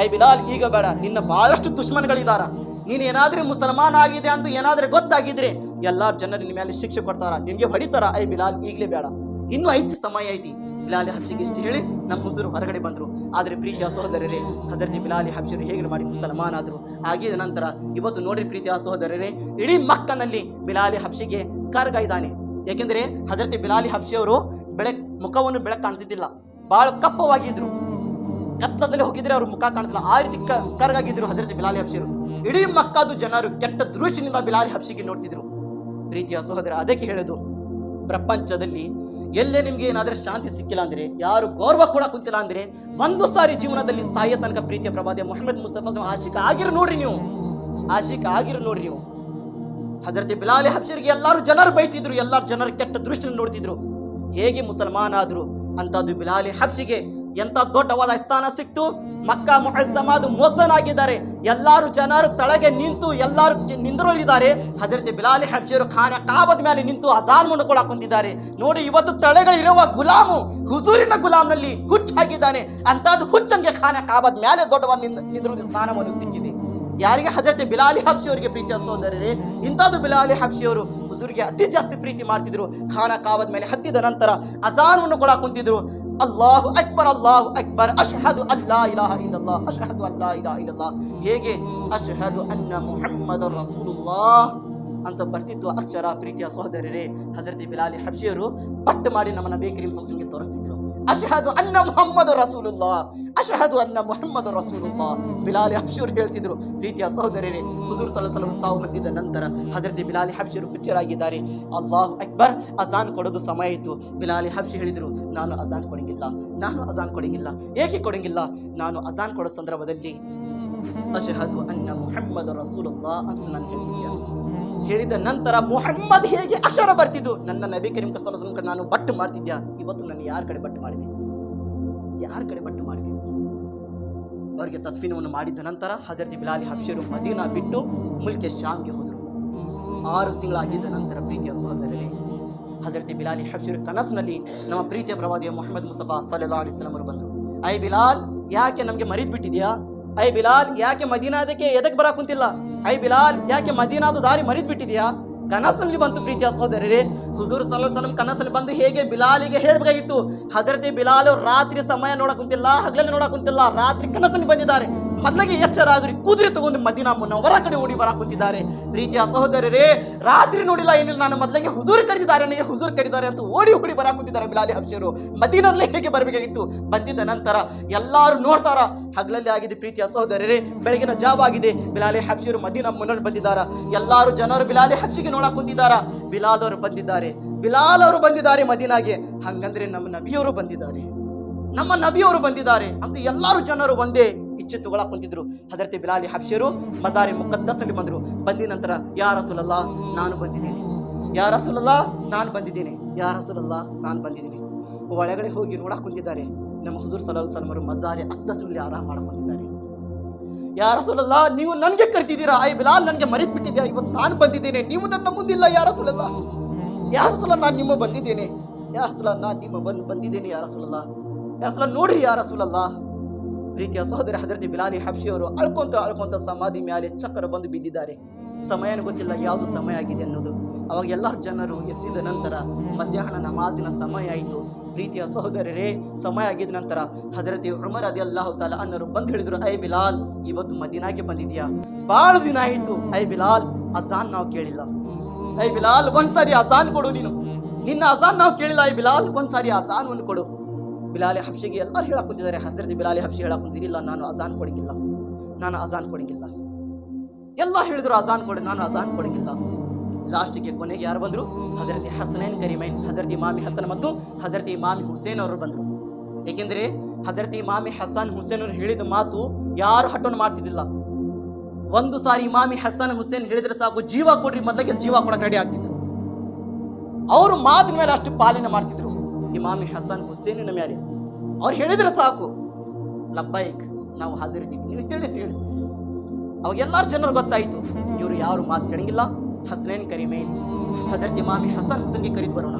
ಐ ಬಿಲಾಲ್ ಈಗ ಬೇಡ, ನಿನ್ನ ಬಹಳಷ್ಟು ದುಶ್ಮನ್ಗಳಿದಾರ. ನೀನು ಏನಾದ್ರೂ ಮುಸಲ್ಮಾನ್ ಆಗಿದೆ ಅಂತ ಏನಾದ್ರೂ ಗೊತ್ತಾಗಿದ್ರೆ ಎಲ್ಲಾರ ಜನರು ನಿನ್ನ ಮೇಲೆ ಶಿಕ್ಷೆ ಕೊಡ್ತಾರ, ನಿನ್ಗೆ ಹೊಡಿತಾರ. ಐ ಬಿಲಾಲ್ ಈಗಲೇ ಬೇಡ, ಇನ್ನೂ ಐತಿ ಸಮಯ ಐತಿ. ಬಿಲಾಲ್ ಹಬ್ಶಿಗೆ ಇಷ್ಟು ಹೇಳಿ ನಮ್ಮ ಹುಜೂರ್ ಹೊರಗಡೆ ಬಂದ್ರು. ಆದ್ರೆ ಪ್ರೀತಿಯ ಸಹೋದರರೇ ಹಜರತ್ ಬಿಲಾಲ್ ಹಬ್ಶಿ ಹೇಗೆ ಮಾಡಿ ಮುಸಲ್ಮಾನ್ ಆದ್ರು. ಆಗಿದ ನಂತರ ಇವತ್ತು ನೋಡ್ರಿ ಪ್ರೀತಿಯ ಸಹೋದರರೇ, ಇಡೀ ಮಕ್ಕನಲ್ಲಿ ಬಿಲಾಲ್ ಹಬ್ಶಿಗೆ ಕರ್ಗ ಇದ್ದಾನೆ. ಯಾಕೆಂದ್ರೆ ಹಜರತ್ ಬಿಲಾಲ್ ಹಬ್ಶಿ ಅವರು ಮುಖವನ್ನು ಬೆಳಕು ಕಾಣ್ತಿದ್ದಿಲ್ಲ, ಬಹಳ ಕಪ್ಪವಾಗಿದ್ರು. ಕತ್ತಲದಲ್ಲಿ ಹೋಗಿದ್ರೆ ಅವ್ರ ಮುಖ ಕಾಣ್ತಿಲ್ಲ, ಆ ರೀತಿ ಕರ್ಗಾಗಿದ್ರು ಹಜರತ್ ಬಿಲಾಲ್ ಹಬ್ಶಿ ಅವರು. ಇಡೀ ಮಕ್ಕಾದು ಜನರು ಕೆಟ್ಟ ದೃಷ್ಟಿನಿಂದ ಬಿಲಾಲ್ ಹಬ್ಶಿಗೆ ನೋಡ್ತಿದ್ರು. ಪ್ರೀತಿಯ ಸಹೋದರ, ಅದಕ್ಕೆ ಹೇಳೋದು ಪ್ರಪಂಚದಲ್ಲಿ ಎಲ್ಲೇ ನಿಮ್ಗೆ ಏನಾದ್ರೆ ಶಾಂತಿ ಸಿಕ್ಕಿಲ್ಲ ಅಂದ್ರೆ, ಯಾರು ಗೌರವ ಕೂಡ ಕುಂತಿಲ್ಲ ಅಂದ್ರೆ, ಒಂದು ಸಾರಿ ಜೀವನದಲ್ಲಿ ಸಾಯ ತನಕ ಪ್ರೀತಿಯ ಪ್ರವಾದಿ ಮುಹಮ್ಮದ್ ಮುಸ್ತಫಾ ಆಶಿಕ ಆಗಿರು ನೋಡ್ರಿ ನೀವು, ಆಶಿಕ ಆಗಿರು ನೋಡ್ರಿ ನೀವು. ಹಜರತ್ ಬಿಲಾಲ್ ಹಬ್ಶಿಗೆ ಎಲ್ಲಾರು ಜನರು ಬೈತಿದ್ರು, ಎಲ್ಲಾರು ಜನರು ಕೆಟ್ಟ ದೃಷ್ಟಿಯನ್ನು ನೋಡ್ತಿದ್ರು. ಹೇಗೆ ಮುಸಲ್ಮಾನ್ ಆದ್ರು ಅಂತದ್ದು ಬಿಲಾಲ್ ಹಬ್ಶಿಗೆ ಎಂತ ದೊಡ್ಡವಾದ ಸ್ಥಾನ ಸಿಕ್ತು. ಮಕ್ಕಾ ಮುಅಜ್ಜಮಾದು ಮೋಸನಾಗಿದ್ದಾರೆ. ಎಲ್ಲಾರು ಜನರು ತಳಗೆ ನಿಂತು ಎಲ್ಲಾರು ನಿಂದ್ರಲಿದ್ದಾರೆ. ಹಜರತ್ ಬಿಲಾಲ್ ಹಬ್ಶಿ ಅವರು ಖಾನ ಕಾಬದ ಮೇಲೆ ನಿಂತು ಅಜಾನ್ ಮಾಡ್ಕೊಳಕ್ ಕುಂತಿದ್ದಾರೆ. ನೋಡಿ, ಇವತ್ತು ತಳೆಗಳಿರುವ ಗುಲಾಮು ಹುಜೂರಿನ ಗುಲಾಮ್ನಲ್ಲಿ ಹುಚ್ಚಾಗಿದ್ದಾನೆ. ಅಂತದ್ದು ಹುಚ್ಚಂಗೆ ಖಾನ ಕಾಬದ ಮೇಲೆ ದೊಡ್ಡವ ನಿಂದಿರುವುದು ಸ್ಥಾನವನ್ನು ಸಿಕ್ಕಿದೆ. ಯಾರಿಗೆ? ಹಜರತ್ ಬಿಲಾಲ್ ಹಬ್ಶಿ ಅವರಿಗೆ. ಪ್ರೀತಿಯ ಸಹೋದರರೇ, ಇಂಥದ್ದು ಬಿಲಾಲ್ ಹಬ್ಶಿ ಅವರು ಹುಜೂರಿಗೆ ಅತಿ ಜಾಸ್ತಿ ಪ್ರೀತಿ ಮಾಡ್ತಿದ್ರು. ಖಾನ ಕಾಬದ ಮೇಲೆ ಹತ್ತಿದ ನಂತರ ಅಜಾನವನ್ನು ಕೊಡಕ್ ಕುಂತಿದ್ರು. ಅಲ್ಲಾಹು ಅಕ್ಬರ್, ಅಲ್ಲಾಹು ಅಕ್ಬರ್, ಅಶ್ಹದು ಅಲ್ಲಾ ಇಲಾಹ ಇಲ್ಲಲ್ಲಾಹ್, ಅಶ್ಹದು ಅಲ್ಲಾ ಇಲಾಹ ಇಲ್ಲಲ್ಲಾಹ್. ಹೇಗೆ ಅಶ್ಹದು ಅನ್ನ ಮುಹಮ್ಮದರ್ ರಸೂಲುಲ್ಲಾಹ್ ಅಂತ ಬರ್ತಿತ್ತು ಅಕ್ಷರ. ಪ್ರೀತಿಯ ಸಹೋದರರೇ, ಹಜರತ್ ಬಿಲಾಲ್ ಹಬ್ಶಿ ಅವರು ಪಟ್ಟು ಮಾಡಿ ನಮ್ಮ ನಬಿ ಕರೀಂ ಸಲ್ಲಲ್ಲಾಹು ಅಲೈಹಿ ವಸಲ್ಲಂ ತೋರಿಸ್ತಿದ್ರು. ಅಶ್ಹದು ಅನ್ನ ಮುಹಮ್ಮದ್ ರಸೂಲುಲ್ಲಾಹ್, ಅಶ್ಹದು ಅನ್ನ ಮುಹಮ್ಮದ್ ರಸೂಲುಲ್ಲಾಹ್. ಬಿಲಾಲ್ ಹಬ್ಶಿ ಅವರು ಹೇಳ್ತಿದ್ರು. ಪ್ರೀತಿಯ ಸಹೋದರರೇ, ಹುಜೂರ್ ಸಲ್ಲಲ್ಲಾಹು ಅಲೈಹಿ ವಸಲ್ಲಂ ಸಾವು ಹೊಂದಿದ ನಂತರ ಹಜರತ್ ಬಿಲಾಲ್ ಹಬ್ಶಿ ಅವರು ಹುಚ್ಚರಾಗಿದ್ದಾರೆ. ಅಲ್ಲಾಹು ಅಕ್ಬರ್, ಅಜಾನ್ ಕೊಡೋದು ಸಮಯ ಇತ್ತು. ಬಿಲಾಲ್ ಹಬ್ಶಿ ಹೇಳಿದ್ರು, ನಾನು ಅಜಾನ್ ಕೊಡಂಗಿಲ್ಲ, ನಾನು ಅಜಾನ್ ಕೊಡಂಗಿಲ್ಲ. ಏಕೆ ಕೊಡಂಗಿಲ್ಲ? ನಾನು ಅಜಾನ್ ಕೊಡೋ ಸಂದರ್ಭದಲ್ಲಿ ಅಶ್ಹದು ಅನ್ನ ಮುಹಮ್ಮದ್ ರಸೂಲುಲ್ಲಾಹ್ ಅಂತ ನಾನು ಹೇಳ್ತಿದ್ದೆ. ಹೇಳಿದ ನಂತರ ಮುಹಮ್ಮದ್ ಹೇಗೆ ಅಕ್ಷರ ಬರ್ತಿದ್ದು, ನನ್ನ ನಬಿ ಕರೀಂ ಸಲ್ಲಲ್ಲಾಹು ಅಲೈಹಿ ವಸಲ್ಲಂ ನಾನು ಬಟ್ಟು ಮಾಡ್ತಿದ್ಯಾ. ಇವತ್ತು ನಾನು ಯಾರ ಕಡೆ ಬಟ್ಟು ಮಾಡಬೇಕು? ಯಾರ ಕಡೆ ಬಟ್ಟು ಮಾಡಬೇಕು? ಅವರಿಗೆ ತದ್ಫೀನವನ್ನು ಮಾಡಿದ ನಂತರ ಹಜರತ್ ಬಿಲಾಲ್ ಹಬ್ಶಿ ಅವರು ಮದೀನಾ ಬಿಟ್ಟು ಮುಲ್ಕೆ ಶಾಮ್ಗೆ ಹೋದರು. 6 ತಿಂಗಳಾಗಿದ್ದ ನಂತರ ಪ್ರೀತಿಯ ಸಹೋದರರೇ, ಹಜರತ್ ಬಿಲಾಲ್ ಹಬ್ಶಿಯರ ಕನಸಿನಲ್ಲಿ ನಮ್ಮ ಪ್ರೀತಿಯ ಪ್ರವಾದಿಯ ಮೊಹಮ್ಮದ್ ಮುಸ್ತಫಾ ಸಲ್ಲಲ್ಲಾಹು ಅಲೈಹಿ ವಸಲ್ಲಂ ಅವರು ಬಂದರು. ಐ ಬಿಲಾಲ್, ಯಾಕೆ ನಮಗೆ ಮರಿದ್ ಬಿಟ್ಟಿದ್ಯಾ? ಐ ಬಿಲಾಲ್, ಯಾಕೆ ಮದೀನಾದಕ್ಕೆ ಎದಕ್ಕೆ ಬರಾಕ್ ಕುಂತಿಲ್ಲ? ಐ ಬಿಲಾಲ್, ಯಾಕೆ ಮದೀನಾದ ದಾರಿ ಮರಿದ್ ಬಿಟ್ಟಿದ್ಯಾ? ಕನಸಲ್ಲಿ ಬಂತು ಪ್ರೀತಿಯ ಸಹೋದರರೇ. ಹುಜೂರ್ ಸಲ್ಲಲ್ಲಾಹು ಅಲೈಹಿ ವಸಲ್ಲಂ ಕನಸಲ್ಲಿ ಬಂದು ಹೇಗೆ ಬಿಲಾಲಿಗೆ ಹೇಳ್ಬೇಕಾಗಿತ್ತು, ಹಜರತ್ ಬಿಲಾಲ್ ರಾತ್ರಿ ಸಮಯ ನೋಡಕ್ ಕುಂತಿಲ್ಲ, ಹಗಲಲ್ಲಿ ನೋಡಕ್ ಕುಂತಿಲ್ಲ, ರಾತ್ರಿ ಕನಸಲ್ಲಿ ಬಂದಿದ್ದಾರೆ. ಮೊದಲಿಗೆ ಎಚ್ಚರಾಗ್ರಿ, ಕುದುರೆ ತಗೊಂಡು ಮದೀನಾ ಮುನವ್ವರ ಕಡೆ ಓಡಿ ಬರಾಕ್ ಕುಂತಿದ್ದಾರೆ. ಪ್ರೀತಿಯ ಸಹೋದರರೇ, ರಾತ್ರಿ ನೋಡಿಲ್ಲ ಏನಿಲ್ಲ, ನಾನು ಮೊದಲಿಗೆ ಹುಜೂರ್ ಕರೆದಿದ್ದಾರೆ, ನನಗೆ ಹುಜೂರ್ ಕರೆದಿದ್ದಾರೆ ಅಂತ ಓಡಿ ಬರಾಕ್ ಕುಂತಿದ್ದಾರೆ ಬಿಲಾಲ್ ಹಬ್ಶಿಯರು. ಮದೀನಲ್ಲೇ ಹೇಗೆ ಬರಬೇಕಾಗಿತ್ತು? ಬಂದಿದ್ದ ನಂತರ ಎಲ್ಲಾರು ನೋಡ್ತಾರ, ಹಗಲಲ್ಲಿ ಆಗಿದೆ ಪ್ರೀತಿಯ ಸಹೋದರರೇ, ಬೆಳಗಿನ ಜಾವ ಆಗಿದೆ, ಬಿಲಾಲ್ ಹಬ್ಶಿಯರು ಮದೀನಾ ಮುನವ್ವರ ಬಂದಿದ್ದಾರ. ಎಲ್ಲಾರು ಜನರು ಬಿಲಾಲ್ ಹಬ್ಶಿಗೆ ನೋಡಕ್ ಕುಂತಿದ್ದಾರ. ಬಿಲಾಲ್ ಅವರು ಬಂದಿದ್ದಾರೆ ಮದೀನಾಗೆ. ಹಂಗಂದ್ರೆ ನಮ್ಮ ನಬಿಯವರು ಬಂದಿದ್ದಾರೆ ಅಂತ ಎಲ್ಲಾರು ಜನರು ಒಂದೇ ಇಚ್ಛೆ ತಗೊಳಕ್ ಕುಂತಿದ್ರು. ಹಜರತ್ ಬಿಲಾಲ್ ಹಬ್ಶಿಯರು ಮಜಾರೆ ಮುಕದ್ದಸಲ್ಲಿ ಬಂದ್ರು. ಬಂದ ನಂತರ ಯಾ ರಸೂಲಲ್ಲಾಹ್ ನಾನು ಬಂದಿದ್ದೇನೆ, ಯಾ ರಸೂಲಲ್ಲಾಹ್ ನಾನು ಬಂದಿದ್ದೇನೆ, ಯಾ ರಸೂಲಲ್ಲಾಹ್ ನಾನು ಬಂದಿದ್ದೇನೆ. ಒಳಗಡೆ ಹೋಗಿ ನೋಡಕ್ ಕುಂತಿದ್ದಾರೆ. ನಮ್ಮ ಹುಜೂರ್ ಸಲ್ಲಲ್ಲಾಹು ಅಲೈಹಿ ವಸಲ್ಲಂ ಅವರು ಮಜಾರೆ ಅಕ್ದಸ್ನಲ್ಲಿ ಆರಾಮ ಮಾಡ್ಕೊಂಡಿದ್ದಾರೆ. ಯಾ ರಸೂಲಲ್ಲಾಹ್, ನೀವು ನನಗೆ ಕರಿತಿದ್ದೀರಾ? ಐ ಬಿಲಾಲ್, ನನಗೆ ಮರೆತು ಬಿಟ್ಟಿದ್ಯಾ? ಇವತ್ತು ನಾನು ಬಂದಿದ್ದೇನೆ, ನೀವು ನನ್ನ ಮುಂದಿಲ್ಲ. ಯಾ ರಸೂಲಲ್ಲಾಹ್, ನಾನು ನಿಮ್ಮ ಬಂದಿದ್ದೇನೆ. ಯಾ ರಸೂಲಲ್ಲಾಹ್, ನಾನು ನಿಮ್ಮ ಬಂದಿದ್ದೇನೆ. ಯಾ ರಸೂಲಲ್ಲಾಹ್, ನೋಡ್ರಿ ಯಾ ರಸೂಲಲ್ಲಾಹ್. ಪ್ರೀತಿಯ ಸಹೋದರ ಹಜರತ್ ಬಿಲಾಲ್ ಹಬ್ಶಿ ಅವರು ಅಳ್ಕೊಂತ ಸಮಾಧಿ ಮೇಲೆ ಚಕ್ರ ಬಂದು ಬಿದ್ದಿದ್ದಾರೆ. ಸಮಯನೂ ಗೊತ್ತಿಲ್ಲ ಯಾವುದು ಸಮಯ ಆಗಿದೆ ಅನ್ನೋದು. ಅವಾಗ ಎಲ್ಲರೂ ಜನರು ಎಬ್ಸಿದ ನಂತರ ಮಧ್ಯಾಹ್ನ ನಮಾಜಿನ ಸಮಯ ಆಯಿತು. ಪ್ರೀತಿಯ ಸಹೋದರರೇ, ಸಮಯ ಆಗಿದ ನಂತರ ಹಜರತ್ ಉಮರ್ ರದಿಯಲ್ಲಾಹು ತಾಲಾ ಅನ್ನೋರು ಬಂದು ಹೇಳಿದ್ರು, ಐ ಬಿಲಾಲ್, ಇವತ್ತು ಮದೀನಾಗೆ ಬಂದಿದ್ಯಾ? ಬಹಳ ದಿನ ಆಯಿತು. ಐ ಬಿಲಾಲ್, ಅಜಾನ್ ನಾವು ಕೇಳಿಲ್ಲ. ಐ ಬಿಲಾಲ್, ಒಂದ್ಸಾರಿ ಅಜಾನ್ ಕೊಡು, ನಿನ್ನ ಅಜಾನ್ ನಾವು ಕೇಳಿಲ್ಲ. ಐ ಬಿಲಾಲ್, ಒಂದ್ಸಾರಿ ಅಜಾನ್ ಒಂದು ಕೊಡು. ಬಿಲಾಲ್ ಹಬ್ಶಿಗೆ ಎಲ್ಲರೂ ಹೇಳಕ್ ಕುಂತಿದ್ದಾರೆ. ಹಜರತ್ ಬಿಲಾಲ್ ಹಬ್ಶಿ ಹೇಳಕ್ ಕುಂತಿರಲಿಲ್ಲ, ನಾನು ಅಜಾನ್ ಕೊಡಂಗಿಲ್ಲ. ಎಲ್ಲ ಹೇಳಿದ್ರು ಅಜಾನ್ ಕೊಡಿ, ನಾನು ಅಜಾನ್ ಕೊಡಂಗಿಲ್ಲ. ಲಾಸ್ಟಿಗೆ ಕೊನೆಗೆ ಯಾರು ಬಂದ್ರು? ಹಜರತ್ ಹಸನೈನ್ ಕರಿಮೈನ್, ಹಜರತ್ ಇಮಾಮಿ ಹಸನ್ ಮತ್ತು ಹಜರತ್ ಇಮಾಮಿ ಹುಸೇನ್ ಅವರು ಬಂದರು. ಏಕೆಂದ್ರೆ ಹಜರತ್ ಇಮಾಮಿ ಹಸನ್ ಹುಸೇನ್ ಅವರು ಹೇಳಿದ ಮಾತು ಯಾರು ಹಠವನ್ನು ಮಾಡ್ತಿದ್ದಿಲ್ಲ. ಒಂದು ಸಾರಿ ಇಮಾಮಿ ಹಸನ್ ಹುಸೇನ್ ಹೇಳಿದ್ರೆ ಸಾಕು, ಜೀವ ಕೊಡ್ರಿ, ಮೊದಲಿಗೆ ಜೀವ ಕೊಡಕ್ಕೆ ರೆಡಿ ಆಗ್ತಿದ್ರು. ಅವರು ಮಾತಿನ ಮೇಲೆ ಅಷ್ಟು ಪಾಲನೆ ಮಾಡ್ತಿದ್ರು. ಇಮಾಮಿ ಹಸನ್ ಹುಸೇನಿನ ಮೇಲೆ ಅವ್ರು ಹೇಳಿದ್ರೆ ಸಾಕು, ಲಬ್ಬೈಕ್, ನಾವು ಹಾಜರಿದ್ದೀವಿ, ನೀವು ಹೇಳಿ. ಅವಾಗ ಎಲ್ಲಾರು ಜನರು ಗೊತ್ತಾಯ್ತು, ಇವರು ಯಾರು ಮಾತು ಕೇಳಂಗಿಲ್ಲ. ಹಸನೈನ್ ಕರಿಮೈನ್, ಹಜರತ್ ಇಮಾಮಿ ಹಸನ್ ಹುಸೇನ್ಗೆ ಕರೀದು ಬರೋಣ.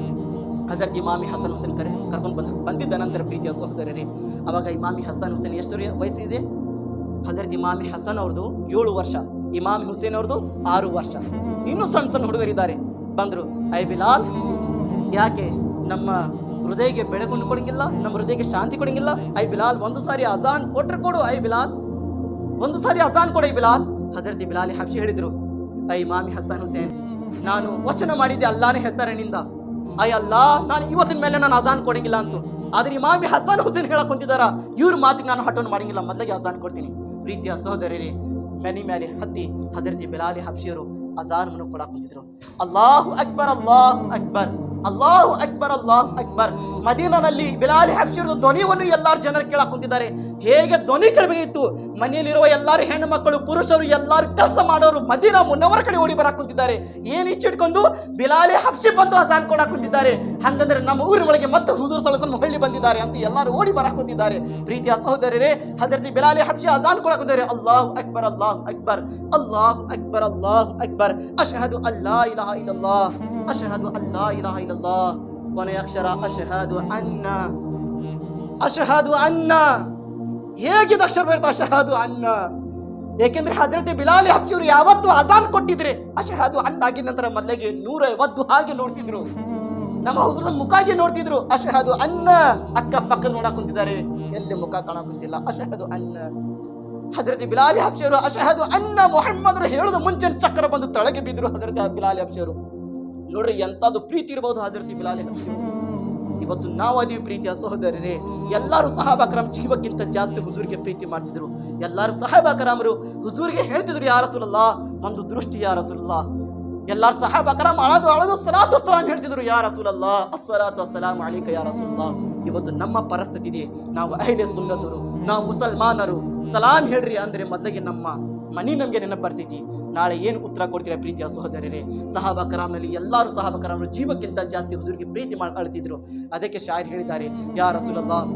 ಹಜರತ್ ಇಮಾಮಿ ಹಸನ್ ಹುಸೇನ್ ಕರ್ಕೊಂಡು ಬಂದಿದ್ದ ನಂತರ ಪ್ರೀತಿಯ ಸಹೋದರರೇ, ಅವಾಗ ಇಮಾಮಿ ಹಸನ್ ಹುಸೇನ್ ಎಷ್ಟು ವಯಸ್ಸಿದೆ? ಹಜರತ್ ಇಮಾಮಿ ಹಸನ್ ಅವ್ರದ್ದು 7 ವರ್ಷ, ಇಮಾಮಿ ಹುಸೇನ್ ಅವ್ರದ್ದು 6 ವರ್ಷ. ಇನ್ನೂ ಸಣ್ಣ ಹುಡುಗರಿದ್ದಾರೆ. ಬಂದ್ರು, ಐ ಬಿಲಾಲ್, ಯಾಕೆ ನಮ್ಮ ಹೃದಯಕ್ಕೆ ಬೆಳಕನ್ನು ಕೊಡಂಗಿಲ್ಲ, ನಮ್ಮ ಹೃದಯಕ್ಕೆ ಶಾಂತಿ ಕೊಡಂಗಿಲ್ಲ? ಐ ಬಿಲಾಲ್, ಒಂದು ಸಾರಿ ಅಜಾನ್ ಕೊಟ್ರೆ ಕೊಡು. ಐ ಬಿಲಾಲ್, ಒಂದು ಸಾರಿ ಅಜಾನ್ ಕೊಡು. ಐ ಬಿಲಾಲ್. ಹಜರತ್ ಬಿಲಾಲ್ ಹಬ್ಶಿ ಹೇಳಿದ್ರು, ಐ ಇಮಾಮಿ ಹಸನ್ ಹುಸೇನ್, ನಾನು ವಚನ ಮಾಡಿದ್ದೆ ಅಲ್ಲಾನೇ ಹೆಸರಿನಿಂದ, ಐ ಅಲ್ಲಾ, ನಾನು ಇವತ್ತಿನ ಮೇಲೆ ನಾನು ಅಜಾನ್ ಕೊಡಂಗಿಲ್ಲ ಅಂತು. ಆದ್ರೆ ಇಮಾಮಿ ಹಸನ್ ಹುಸೇನ್ ಹೇಳಕ್ ಕುಂತಿದಾರ, ಇವ್ರ ಮಾತಿಗೆ ನಾನು ಹಠವನ್ನು ಮಾಡಂಗಿಲ್ಲ, ಮೊದಲಿಗೆ ಅಜಾನ್ ಕೊಡ್ತೀನಿ. ಪ್ರೀತಿಯ ಸಹೋದರರೇ, ಮನೆ ಮೇಲೆ ಹತ್ತಿ ಹಜರತ್ ಬಿಲಾಲ್ ಹಬ್ಶಿಯರು ಅಜಾನ್ ಅನ್ನು ಕೊಡಕ್ ಕುಂತಿದ್ರು. ಅಲ್ಲಾಹು ಅಕ್ಬರ್, ಅಲ್ಲಾಹು ಅಕ್ಬರ್, ಅಲ್ಲಾಹು ಅಕ್ಬರ್, ಅಲ್ಲಾಹು ಅಕ್ಬರ್. ಮದೀನಾನಲ್ಲಿ ಬಿಲಾಲ್ ಹಬ್ಶಿಯರ ಧ್ವನಿಯನ್ನು ಎಲ್ಲಾರು ಜನರು ಕೇಳಕ್ ಕುಂತಿದ್ದಾರೆ. ಹೇಗೆ ಧ್ವನಿ ಕೇಳಬೇಕಿತ್ತು? ಮನೆಯಲ್ಲಿರುವ ಎಲ್ಲಾರು ಹೆಣ್ಣು ಮಕ್ಕಳು, ಪುರುಷರು, ಎಲ್ಲಾರು ಕೆಲಸ ಮಾಡೋರು ಮದೀನಾ ಮುನವ್ವರ ಕಡೆ ಓಡಿ ಬರಾಕ್ ಕುಂತಿದ್ದಾರೆ. ಏನ್ ಇಚ್ಚಿಟ್ಕೊಂಡು ಬಿಲಾಲ್ ಹಬ್ಶಿ ಬಂದು ಅಜಾನ್ ಕೊಡಕ್ ಕುಂತಿದ್ದಾರೆ. ಹಂಗಂದ್ರೆ ನಮ್ಮ ಊರಿನ ಒಳಗೆ ಮತ್ತೆ ಹುಜೂರ್ ಸಲ್ಲಲ್ಲಾಹು ಅಲೈಹಿ ವಸಲ್ಲಂ ಹೊಳ್ಳಿ ಬಂದಿದ್ದಾರೆ ಅಂತ ಎಲ್ಲಾರು ಓಡಿ ಬರಾಕ್ ಕುಂತಿದ್ದಾರೆ. ಪ್ರೀತಿಯ ಸಹೋದರರೇ, ಹಜರತ್ ಬಿಲಾಲ್ ಹಬ್ಶಿ ಅಜಾನ್ ಕೊಡಕ್ ಕುಂತಿದ್ದಾರೆ. ಅಲ್ಲಾಹು ಅಕ್ಬರ್, ಅಲ್ಲಾಹು ಅಕ್ಬರ್, ಅಲ್ಲಾಹು ಅಕ್ಬರ್, ಅಲ್ಲಾಹು ಅಕ್ಬರ್, ಅಶ್ಹದು ಅಲ್ಲಾ ಇಲಾಹ ಇಲ್ಲಲ್ಲಾಹ್, ಅಶ್ಹದು ಅಲ್ಲಾ ಇಲಾಹ ಇಲ್ಲಲ್ಲಾಹ್. ಕೊನೆಯ ಅಕ್ಷರ ಅಶ್ಹದು ಅನ್ನ. ಅಶ್ಹದು ಅನ್ನ ಹೇಗಿದೆ ಅಕ್ಷರ ಬರುತ್ತೆ? ಅಶ್ಹದು ಅನ್ನ. ಏಕೆಂದ್ರೆ ಹಜರತ್ ಬಿಲಾಲ್ ಹಬ್ಶಿಯವರು ಯಾವತ್ತು ಅಜಾನ್ ಕೊಟ್ಟಿದ್ರೆ ಅಶ್ಹದು ಅನ್ನ ಆಗಿದ ನಂತರ ಮೊದಲಿಗೆ 150 ಹಾಗೆ ನೋಡ್ತಿದ್ರು, ನಮ್ಮ ಹುಜೂರ್ ಮುಖಾಗೆ ನೋಡ್ತಿದ್ರು. ಅಶ್ಹದು ಅನ್ನ, ಅಕ್ಕ ಪಕ್ಕ ನೋಡಕ್ ಕುಂತಿದ್ದಾರೆ, ಎಲ್ಲಿ ಮುಖ ಕಾಣಕ್ ಕುಂತಿಲ್ಲ. ಅಶ್ಹದು ಅನ್ನ. ಹಜರತ್ ಬಿಲಾಲ್ ಹಬ್ಶಿಯವರು ಅಶ್ಹದು ಅನ್ನ ಮುಹಮ್ಮದ್ ಹೇಳೋದು ಮುಂಚೆ ಚಕ್ರ ಬಂದು ತಳಗೆ ಬಿದ್ರು. ಹಜರತ್ ಬಿಲಾಲ್ ಹಬ್ಶಿಯವರು ನೋಡ್ರಿ ಎಂತದ್ದು ಪ್ರೀತಿ ಇರಬಹುದು ಹಜರತ್ ಬಿಲಾಲ್ ಹಬ್ಶಿಯವರು. ಇವತ್ತು ನಾವು ಅದೀವಿ ಪ್ರೀತಿಯ ಸಹೋದರರೇ. ಎಲ್ಲರೂ ಸಹಾಬಾಕರಾಮ್ ಜೀವಕ್ಕಿಂತ ಜಾಸ್ತಿ ಹುಜೂರ್ಗೆ ಪ್ರೀತಿ ಮಾಡ್ತಿದ್ರು. ಎಲ್ಲರೂ ಸಹಾಬಾಕರಾಮರು ಹುಜೂರ್ಗೆ ಹೇಳ್ತಿದ್ರು, ಯಾ ರಸೂಲಲ್ಲಾಹ್, ಒಂದು ದೃಷ್ಟಿ ಯಾ ರಸೂಲಲ್ಲಾಹ್. ಎಲ್ಲಾರು ಸಹಾಬಾಕರಾಮ್ ಅಳದು ಸಲಾತು ಸಲಾಮ್ ಹೇಳ್ತಿದ್ರು, ಯಾ ರಸೂಲಲ್ಲಾಹ್, ಅಸ್ಸಲಾತು ವಸ್ಸಲಾಮು ಅಲೈಕ ಯಾ ರಸೂಲಲ್ಲಾಹ್. ಇವತ್ತು ನಮ್ಮ ಪರಿಸ್ಥಿತಿ ಇದೆ, ನಾವು ಅಹ್ಲೆ ಸುನ್ನತರು, ನಾವು ಮುಸಲ್ಮಾನರು, ಸಲಾಮ್ ಹೇಳ್ರಿ ಅಂದ್ರೆ ಮೊದಲಿಗೆ ನಮ್ಮ ಮನಿ ನಮ್ಗೆ ನೆನಪು ಬರ್ತೈತಿ. ನಾಳೆ ಏನು ಉತ್ತರ ಕೊಡ್ತೀರಾ ಪ್ರೀತಿಯ ಸಹೋದರರೇ? ಸಹಾಬಾಕರಾಮ್ನಲ್ಲಿ ಎಲ್ಲರೂ ಸಹಾಬಾಕರಾಮರು ಜೀವಕ್ಕಿಂತ ಜಾಸ್ತಿ ಹುಜೂರ್ಗೆ ಪ್ರೀತಿ ಅಳ್ತಿದ್ರು. ಅದಕ್ಕೆ ಶಾಯರ್ ಹೇಳಿದ್ದಾರೆ, ಯಾ ರಸೂಲಲ್ಲಾಹ್,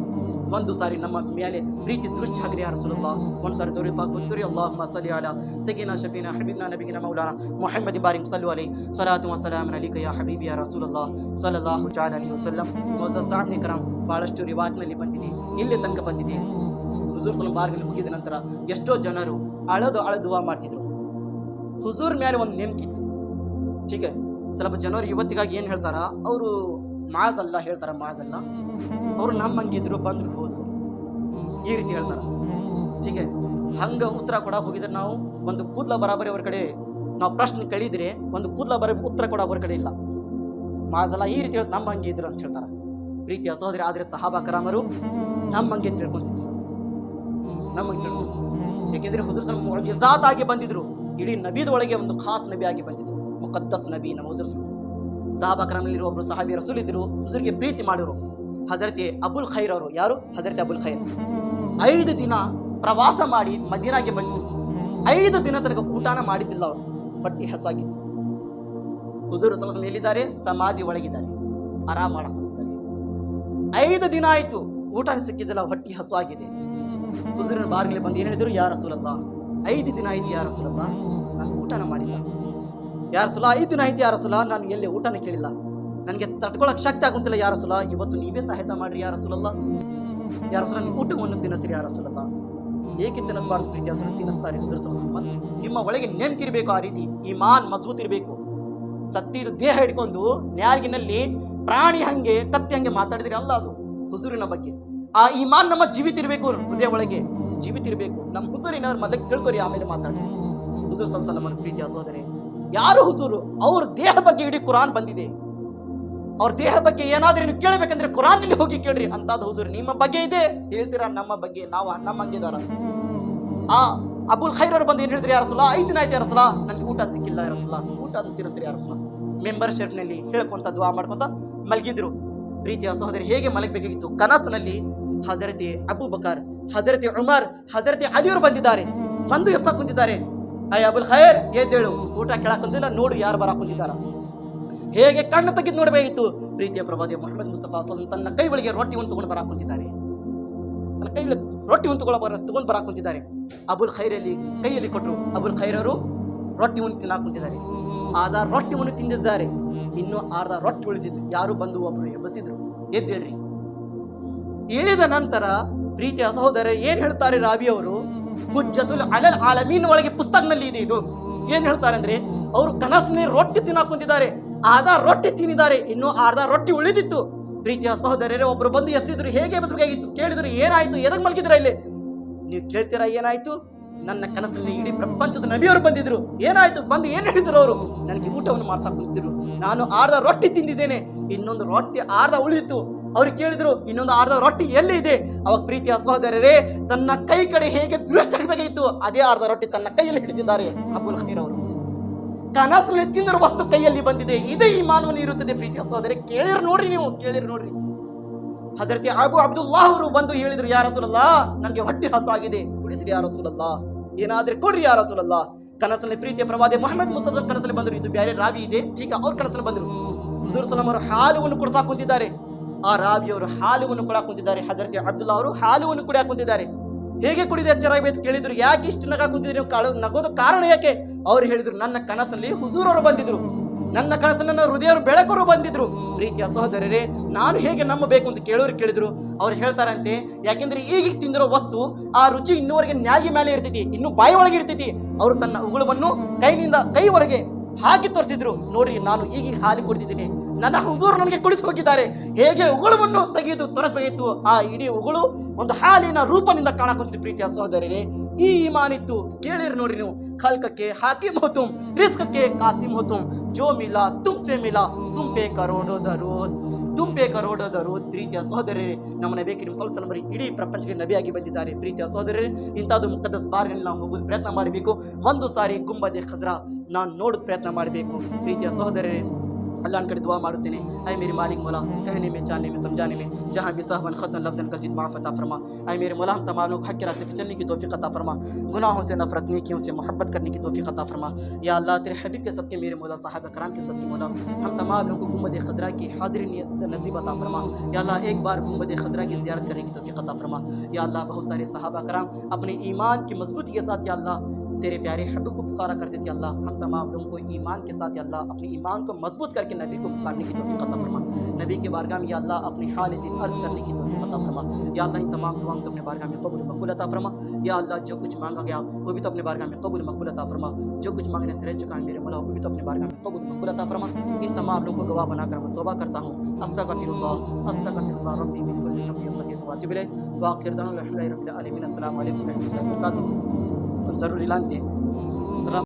ಒಂದು ಸಾರಿ ನಮ್ಮ ಮೇಲೆ ಪ್ರೀತಿ ದೃಷ್ಟಿ ಹಾಕ್ರಿ ಯಾ ರಸೂಲುಲ್ಲಾಹ್. ಒಂದು ಸಾರಿ ದೌರಿ ಪಾಕ್ ಓದ್ಕೊರಿ. ಅಲ್ಲಾಹುಮ್ಮ ಸಲ್ಲಿ ಅಲಾ ಸಯ್ಯಿದಿನಾ ಶಫೀನಾ ಹಬೀಬ್ನಾ ನಬಿಗಿನಾ ಮೌಲಾನಾ ಮುಹಮ್ಮದ್ ಬಾರಿಕ್ ಸಲ್ಲು ಅಲೈಹಿ ಸಲಾತು ವ ಸಲಾಮು ಅಲೈಕ ಯಾ ಹಬೀಬಿ ಯಾ ರಸೂಲುಲ್ಲಾಹ್ ಸಲ್ಲಲ್ಲಾಹು ತಆಲಾ ಅಲೈಹಿ ವಸಲ್ಲಂ. ಮುಅಜ್ಜಜ್ ಸಾಹಬ್ ಕರಾಮ್ ಬಹಳಷ್ಟು ರಿವಾಯತ್ನಲ್ಲಿ ಬಂದಿದೆ, ಇಲ್ಲಿ ತನಕ ಬಂದಿದೆ. ಹುಜೂರ್ ಸಲ್ಲಲ್ಲಾಹು ಬಾರ್ಗಲ್ಲಿ ಹೋಗಿದ ನಂತರ ಎಷ್ಟೋ ಜನರು ಅಳದು ದುವಾ ಮಾಡ್ತಿದ್ರು. ಹುಜೂರ್ ಮೇಲೆ ಒಂದು ನೇಮಕಿತ್ತು. ठीक है, ಸ್ವಲ್ಪ ಜನರು ಇವತ್ತಿಗಾಗಿ ಏನು ಹೇಳ್ತಾರ, ಅವರು ಮಾಜಲ್ಲ ಹೇಳ್ತಾರ, ಮಾಜಲ್ಲ ಅವರು ನಮ್ಮಂಗಿದ್ರು ಬಂದ್ರು ಹೋದ್ರು ಈ ರೀತಿ ಹೇಳ್ತಾರ. ठीक है, ಹಂಗ ಉತ್ತರ ಕೊಡ ಹೋಗಿದ್ರೆ ನಾವು ಒಂದು ಕೂದಲ ಬರಾಬರಿ ಅವ್ರ ಕಡೆ ನಾವು ಪ್ರಶ್ನೆ ಕೇಳಿದ್ರೆ ಒಂದು ಕೂದಲ ಬರ ಉತ್ತರ ಕೊಡ ಅವ್ರ ಕಡೆ ಇಲ್ಲ. ಮಾಜಲ್ಲ ಈ ರೀತಿ ಹೇಳಿ ನಮ್ಮಂಗಿದ್ರು ಅಂತ ಹೇಳ್ತಾರ. ಪ್ರೀತಿಯ ಸಹೋದರಿ, ಆದರೆ ಸಹಾಬಾ ಕರಾಮರು ನಮ್ಮಂಗೆ ತಿಳ್ಕೊಂತಿದ್ರು, ನಮ್ಮಂಗೆ ತಿಳ್ಕೊಂಡು. ಯಾಕೆಂದ್ರೆ ಹುಜೂರ್ ಸಲ್ಲಲ್ಲಾಹು ಮುಅಜಿಜಾತ್ ಆಗಿ ಬಂದಿದ್ರು. ಇಡೀ ನಬೀದ ಒಳಗೆ ಒಂದು ಖಾಸ್ ನಬಿ ಆಗಿ ಬಂದಿದ್ರು, ಮುಕದ್ದಸ್ ನಬಿ ನಮ್ಮ ಹುಜೂರ್ ಸಲ್ಲಲ್ಲಾಹು. ಸಹಾಬಾ ಕರಾಮಲ್ಲಿ ಒಬ್ಬರು ಸಹಾಬಿ ರಸೂಲ್ ಇದ್ರು, ಹುಜೂರ್ಗೆ ಪ್ರೀತಿ ಮಾಡಿದ್ರು. ಹಜರತೆ ಅಬುಲ್ ಖೈರ್ ಅವರು. ಯಾರು? ಹಜರತೆ ಅಬುಲ್ ಖೈರ್. 5 ದಿನ ಪ್ರವಾಸ ಮಾಡಿ ಮದೀನಾಗೆ ಬಂದಿದ್ರು. 5 ದಿನ ತನಕ ಊಟನ ಮಾಡಿದ್ದಿಲ್ಲ ಅವರು, ಹೊಟ್ಟೆ ಹಸುವಾಗಿತ್ತು. ಹುಜೂರ್ ಸಲ್ಲಲ್ಲಾಹು ಅಲೈಹಿ ವಸಲ್ಲಂ ಎಲ್ಲಿದ್ದಾರೆ? ಸಮಾಧಿ ಒಳಗಿದ್ದಾರೆ, ಆರಾಮ್ ಮಾಡಕೊಂಡಿದ್ದಾರೆ. 5 ದಿನ ಆಯ್ತು, ಊಟ ಸಿಕ್ಕಿದ್ದಿಲ್ಲ, ಹೊಟ್ಟೆ ಹಸುವಾಗಿದೆ. ಹುಜೂರಿನ ಬಾರ್ಗಲ್ಲಿ ಬಂದು ಏನು ಹೇಳಿದ್ರು? ಯಾ ರಸೂಲಲ್ಲಾಹ್, 5 ದಿನ ಆಯ್ತು ಯಾ ರಸೂಲಲ್ಲಾಹ್, ನಾನು ಊಟನ ಮಾಡಿಲ್ಲ. ಯಾ ರಸೂಲಲ್ಲಾಹ್, 5 ದಿನ ಆಯ್ತು ಯಾ ರಸೂಲಲ್ಲಾಹ್, ನಾನು ಎಲ್ಲಿ ಊಟನ ಕೇಳಿಲ್ಲ, ನನಗೆ ತಡ್ಕೊಳಕ್ ಶಕ್ತಿ ಆಗುತ್ತಿಲ್ಲ ಯಾ ರಸೂಲಲ್ಲಾಹ್, ಇವತ್ತು ನೀವೇ ಸಹಾಯ ಮಾಡ್ರಿ ಯಾ ರಸೂಲಲ್ಲಾಹ್. ಯಾ ರಸೂಲಲ್ಲಾಹ್, ನೀವು ಊಟವನ್ನು ತಿನ್ನಿಸ್ರಿ ಯಾ ರಸೂಲಲ್ಲಾಹ್. ಏಕೆ ತಿನ್ನಿಸಬಾರ್ದು ಪ್ರೀತಿಯ ರಸೂಲ್? ತಿನ್ನಿಸ್ತಾರೆ ಹುಜೂರ್ ಸಲ್ಲಲ್ಲಾಹು ಅಲೈಹಿ ವಸಲ್ಲಂ. ನಿಮ್ಮ ಒಳಗೆ ನೆನಪಿರಬೇಕು, ಆ ರೀತಿ ಈಮಾನ್ ಮಜಬೂತ್ ಇರಬೇಕು. ಸತ್ತಿದ್ದು ದೇಹ ಹಿಡ್ಕೊಂಡು ನ್ಯಾಗಿನಲ್ಲಿ ಪ್ರಾಣಿ ಹಂಗೆ ಕತ್ತಿ ಹಂಗೆ ಮಾತಾಡಿದ್ರಿ ಅಲ್ಲ, ಅದು ಹುಜೂರಿನ ಬಗ್ಗೆ. ಆ ಈಮಾನ್ ನಮ್ಮ ಜೀವಿತ ಇರಬೇಕು, ಹೃದಯ ಒಳಗೆ ಜೀವಿತ ಇರಬೇಕು. ನಮ್ಮ ಹುಜೂರಿನ ಮೊದಲಿಗೆ ತಿಳ್ಕೊರಿ, ಆಮೇಲೆ ಮಾತಾಡಿ. ಹುಜೂರ್ ಸಲ್ಲಲ್ಲಾಹು ಅಲೈಹಿ ವಸಲ್ಲಂ ಪ್ರೀತಿಯ ಸಹೋದರಿ, ಯಾರು ಹುಜೂರು? ಅವ್ರ ದೇಹ ಬಗ್ಗೆ ಇಡೀ ಕುರಾನ್ ಬಂದಿದೆ. ಅವ್ರ ದೇಹ ಬಗ್ಗೆ ಏನಾದ್ರೂ ನೀವು ಕೇಳಬೇಕಂದ್ರೆ ಕುರಾನ್ ನಲ್ಲಿ ಹೋಗಿ ಕೇಳ್ರಿ. ಅಂತಾದ ಹುಜೂರ್ ನಿಮ್ಮ ಬಗ್ಗೆ ಇದೆ, ಹೇಳ್ತೀರಾ ನಮ್ಮ ಬಗ್ಗೆ? ನಾವು ನಮ್ಮಂಗಿದಾರ? ಆ ಅಬುಲ್ ಖೈರ್ ಅವರು ಬಂದು ಏನ್ ಹೇಳಿದ್ರಿ? ಯಾ ರಸೂಲಲ್ಲಾಹ್, 5 ದಿನ ಆಯ್ತು ಯಾ ರಸೂಲಲ್ಲಾಹ್, ನನಗೆ ಊಟ ಸಿಕ್ಕಿಲ್ಲ ಯಾ ರಸೂಲಲ್ಲಾಹ್, ಊಟ ಅಂತ ತಿರ್ಸ್ರಿ ಯಾ ರಸೂಲಲ್ಲಾಹ್. ಮೆಂಬರ್ ಶೆಫ್ ನಲ್ಲಿ ಹೇಳ್ಕೊಂತ ದುವಾ ಮಾಡ್ಕೊಂತ ಮಲಗಿದ್ರು. ಪ್ರೀತಿಯ ಸಹೋದರಿ, ಹೇಗೆ ಮಲಗಬೇಕಾಗಿತ್ತು? ಕನಸಿನಲ್ಲಿ ಹಜರತೆ ಅಬೂಬಕರ್, ಹಜರತೆ ಉಮರ್, ಹಜರತೆ ಅಲಿಯವರು ಬಂದಿದ್ದಾರೆ. ಬಂದು ಎಫ್ಸ ಕುಂತಿದ್ದಾರೆ. ಅಯ್ಯ ಅಬುಲ್ ಖೈರ್, ಎದ್ದೇಳು, ಊಟ ಕೇಳಕ್ ಕುಂತಿಲ್ಲ, ನೋಡು ಯಾರು ಬರಾಕ್ ಕುಂತಿದ್ದಾರ. ಹೇಗೆ ಕಣ್ಣು ತೆಗೆದು ನೋಡಬೇಕಿತ್ತು? ಪ್ರೀತಿಯ ಪ್ರವಾದಿ ಮುಹಮ್ಮದ್ ಮುಸ್ತಫಾ ಸಲ್ಲಲ್ಲಾಹು ಅಲೈಹಿ ವಸಲ್ಲಂ ತನ್ನ ಕೈ ಒಳಗೆ ರೊಟ್ಟಿಯನ್ನು ತಗೊಂಡು ಬರಾಕ್ ಕುಂತಿದ್ದಾರೆ. ತನ್ನ ಕೈಯಲ್ಲಿ ರೊಟ್ಟಿಯನ್ನು ತಗೊಂಡು ಬರಾಕ್ ಕುಂತಿದ್ದಾರೆ. ಅಬುಲ್ ಖೈರಲ್ಲಿ ಕೈಯಲ್ಲಿ ಕೊಟ್ಟರು. ಅಬುಲ್ ಖೈರ್ ಅವರು ರೊಟ್ಟಿಯನ್ನು ತಿನ್ನಾಕ್ ಕುಂತಿದ್ದಾರೆ. ಆದ ರೊಟ್ಟಿಯನ್ನು ತಿಂದಿದ್ದಾರೆ, ಇನ್ನು ಅರ್ಧ ರೊಟ್ಟಿ ಉಳಿದಿತ್ತು. ಯಾರು ಬಂದು ಒಬ್ಬರು ಎಬ್ಬಸಿದ್ರು, ಎದ್ದೇಳ್ರಿ. ಇಳಿದ ನಂತರ ಪ್ರೀತಿಯ ಸಹೋದರ ಏನ್ ಹೇಳ್ತಾರೆ ರಾಬಿ ಅವರು? ಹುಜ್ಜತುಲ್ ಅಲಲ್ ಆಲಮೀನ್ ಒಳಗೆ ಪುಸ್ತಕನಲ್ಲಿ ಇದೆ ಇದು. ಏನ್ ಹೇಳ್ತಾರೆ ಅಂದ್ರೆ, ಅವರು ಕನಸಿನಲ್ಲಿ ರೊಟ್ಟಿ ತಿನ್ನಾಕ್ ಕುಂತಿದ್ದಾರೆ, ಆದ ರೊಟ್ಟಿ ತಿನ್ನಿದ್ದಾರೆ, ಇನ್ನು ಅರ್ಧ ರೊಟ್ಟಿ ಉಳಿದಿತ್ತು. ಪ್ರೀತಿಯ ಸಹೋದರರೇ, ಒಬ್ರು ಬಂದು ಎಬ್ಸಿದ್ರು. ಹೇಗೆ ಎಬ್ಸಬೇಕಾಗಿತ್ತು? ಕೇಳಿದ್ರು, ಏನಾಯ್ತು, ಎದಕ್ ಮಲಗಿದ್ರ ಇಲ್ಲಿ? ನೀವು ಕೇಳ್ತೀರಾ ಏನಾಯ್ತು? ನನ್ನ ಕನಸಲ್ಲಿ ಇಡೀ ಪ್ರಪಂಚದ ನಬಿಯವರು ಬಂದಿದ್ರು. ಏನಾಯ್ತು? ಬಂದು ಏನ್ ಹೇಳಿದ್ರು ಅವರು? ನನಗೆ ಊಟವನ್ನು ಮಾಡ್ಸಾಕ್ ಕುಂತಿದ್ರು. ನಾನು ಅರ್ಧ ರೊಟ್ಟಿ ತಿಂದಿದ್ದೇನೆ, ಇನ್ನೊಂದು ರೊಟ್ಟಿ ಅರ್ಧ ಉಳಿದಿತ್ತು. ಅವ್ರು ಕೇಳಿದ್ರು, ಇನ್ನೊಂದು ಅರ್ಧ ರೊಟ್ಟಿ ಎಲ್ಲಿ ಇದೆ? ಅವಾಗ ಪ್ರೀತಿಯ ಸಹೋದರರೇ, ತನ್ನ ಕೈ ಕಡೆ ಹೇಗೆ ದೃಷ್ಟಿ ಆಗಬೇಕಾಗಿತ್ತು, ಅದೇ ಅರ್ಧ ರೊಟ್ಟಿ ತನ್ನ ಕೈಯಲ್ಲಿ ಹಿಡಿದಿದ್ದಾರೆ ಅಬುಲ್ ಖೈರ್ ಅವರು. ಕನಸಲ್ಲಿ ತಿಂದಿರೋ ವಸ್ತು ಕೈಯಲ್ಲಿ ಬಂದಿದೆ. ಇದೇ ಈ ಮಾನವನು ಇರುತ್ತದೆ ಪ್ರೀತಿಯ ಸಹೋದರಿ. ಕೇಳಿರ್ ನೋಡ್ರಿ, ನೀವು ಕೇಳಿರ್ ನೋಡ್ರಿ. ಹಜರತೆ ಅಬು ಅಬ್ದುಲ್ಲಾ ಅವರು ಬಂದು ಹೇಳಿದ್ರು, ಯಾ ರಸೂಲಲ್ಲಾಹ್, ನನಗೆ ಹೊಟ್ಟೆ ಹಸು ಆಗಿದೆ, ಕುಡಿಸಿರಿ ಯಾ ರಸೂಲಲ್ಲಾಹ್, ಏನಾದ್ರೆ ಕೊಡ್ರಿ ಯಾ ರಸೂಲಲ್ಲಾಹ್. ಕನಸಲ್ಲಿ ಪ್ರೀತಿಯ ಪ್ರವಾದಿ ಮುಹಮ್ಮದ್ ಮುಸ್ತಫಾ ಕನಸಲ್ಲಿ ಬಂದರು. ಇದು ಬೇರೆ ರಾವಿ ಇದೆ, ಈಗ ಅವ್ರ ಕನಸಲ್ಲಿ ಬಂದರು. ಹುಜೂರ್ ಸಲ್ಲಲ್ಲಾಹು ಅಲೈಹಿ ವಸಲ್ಲಂ ಅವರು ಹಾಲುವನ್ನು ಕುಡಿಸಾಕ್ ಕುಂತಿದ್ದಾರೆ. ಆ ರಾವಿಯವರು ಹಾಲುವನ್ನು ಕೊಡಾಕ್ ಕುಂತಿದ್ದಾರೆ. ಹಜರತೆ ಅಬ್ದುಲ್ಲಾ ಅವರು ಹಾಲುವನ್ನು ಕುಡಿಯಾಕ್ ಕುಂತಿದ್ದಾರೆ. ಹೇಗೆ ಕುಡಿದು ಎಚ್ಚರಾಗಬೇಕು ಕೇಳಿದ್ರು. ಯಾಕೆ ಇಷ್ಟು ನಗಾ ಕುಂತಿದ್ರು? ನಗೋದು ಕಾರಣ ಯಾಕೆ? ಅವ್ರು ಹೇಳಿದ್ರು, ನನ್ನ ಕನಸಲ್ಲಿ ಹುಜೂರ್ ಅವರು ಬಂದಿದ್ರು, ನನ್ನ ಕನಸಲ್ಲಿ ನನ್ನ ಹೃದಯರು ಬೆಳಕರು ಬಂದಿದ್ರು. ಪ್ರೀತಿಯ ಸಹೋದರರೇ, ನಾನು ಹೇಗೆ ನಂಬಬೇಕು ಅಂತ ಕೇಳಿದ್ರು. ಅವ್ರು ಹೇಳ್ತಾರಂತೆ, ಯಾಕೆಂದ್ರೆ ಈಗ ತಿಂದಿರೋ ವಸ್ತು ಆ ರುಚಿ ಇನ್ನೂವರೆಗೆ ನ್ಯಾಗಿ ಮೇಲೆ ಇರ್ತೈತಿ, ಇನ್ನು ಬಾಯಿ ಒಳಗೆ ಇರ್ತೈತಿ. ಅವರು ತನ್ನ ಉಗುಳವನ್ನು ಕೈವರೆಗೆ ಹಾಕಿ ತೋರಿಸಿದ್ರು. ನೋಡಿ, ನಾನು ಈಗ ಹಾಲಿ ಕುಡಿದಿದ್ದೀನಿ, ನನ್ನ ಹುಜೂರ್ ನನಗೆ ಕುಡಿಸ್ಕೋಗಿದ್ದಾರೆ. ಹೇಗೆ ಉಗುಳವನ್ನು ತೆಗೆದು ತೋರಿಸಬೇಕಿತ್ತು, ಆ ಇಡೀ ಉಗುಳು ಒಂದು ಹಾಲಿನ ರೂಪದಿಂದ ಕಾಣಕೊಂತಿತ್ತು. ಪ್ರೀತಿಯ ಸಹೋದರರೇ, ಈ ಈಮಾನ್ ಇತ್ತು. ಕೇಳಿರಿ ನೋಡ್ರಿ ನೀವು. ಖಲ್ಕಕ್ಕೆ ಹಾಕಿಮ್ ಹೋತುಮ್, ರಿಸ್ಕಕ್ಕೆ ಕಾಸಿಮ್ ಹೋತುಮ್, ಜೋ ಮಿಲಾ ತುಮ್ಸೆ ಮಿಲಾ, ತುಮ್ಪೆ ಕರೋಡೋ ದರೂದ್, ತುಮ್ಪೆ ಕರೋಡೋ ದರೂದ್. ಪ್ರೀತಿಯ ಸಹೋದರರೇ, ನಮ್ಮ ನಬಿ ಕರೀಮ್ ಸಲ್ಲಲ್ಲಾಹು ಅಲೈಹಿ ವಸಲ್ಲಂ ಇಡೀ ಪ್ರಪಂಚಕ್ಕೆ ನಬಿಯಾಗಿ ಬಂದಿದ್ದಾರೆ. ಪ್ರೀತಿಯ ಸಹೋದರರೇ, ಇಂಥದ್ದು ಮುಖದ್ದಸ್ ಬಾರ್ನಲ್ಲಿ ನಾವು ಹೋಗೋದು ಪ್ರಯತ್ನ ಮಾಡಬೇಕು. ಒಂದು ಸಾರಿ ಗುಂಬದೆ ಖಜ್ರಾ ನಾನು ನೋಡೋದು ಪ್ರಯತ್ನ ಮಾಡಬೇಕು. ಪ್ರೀತಿಯ ಸಹೋದರರೇ, अल्लाह कड़ी दुआ मारुत्तेने ऐ मेरे मालिक मौला कहने में जानने में समझाने में जहाँ भी सहवन ख़तन लफ्ज़न गलती माफ़ अता फरमा। ऐ मेरे मौला हम तमाम लोग हक़ के रास्ते पे चलने की तौफ़ीक़ अता फरमा, गुनाहों से नफ़रत नेकियों से मोहब्बत करने की तौफ़ीक़ अता फरमा। या अल्लाह तेरे हबीब के सदक़े मेरे मौला साहब कराम के सदक़े मौला हम तमाम लोगों को गुंबद ख़ज़रा की हाज़िरी नियत से नसीब अता फरमा। या अल्लाह एक बार गुंबद ख़ज़रा की ज़ियारत करने की तौफ़ीक़ अता फरमा। या अल्लाह बहुत सारे सहाबा कराम अपने ईमान की मजबूती के साथ या अल्लाह तेरे प्यारे हबीब को पुकारा करते थे। अल्लाह हम तमाम लोगों को ईमान के साथ या अल्लाह अपने ईमान को मजबूत करके नबी को पुकारने की तौफ़ीक़ अता फरमा। नबी के बारगाह में या अल्लाह अपने हाल दिल अर्ज़ करने की तौफ़ीक़ अता फरमा। या अल्लाह इन तमाम दुआओं को अपने बारगाह में कबूल मकबूल अता फरमा। या अल्लाह जो कुछ मांगा गया वो भी तो अपने बारगाह में कबूल मकबूल अता फरमा। जो कुछ मांगने से रह चुका है मेरे मौला वो भी तो अपने बारगाह में कबूल मकबूल अता फरमा। इन तमाम लोगों को गवाह बनाकर मैं तौबा करता हूँ। अस्तग़फिरुल्लाह रब्बी मिन कुल्लि ज़ंबिन ख़तीअतुन व अतूबु इलैह व आखिर दअवाना अनिल हम्दुलिल्लाहि रब्बिल आलमीन। अस्सलामु अलैकुम व रहमतुल्लाहि व बरकातुहू। ज़रूर ऐलान दें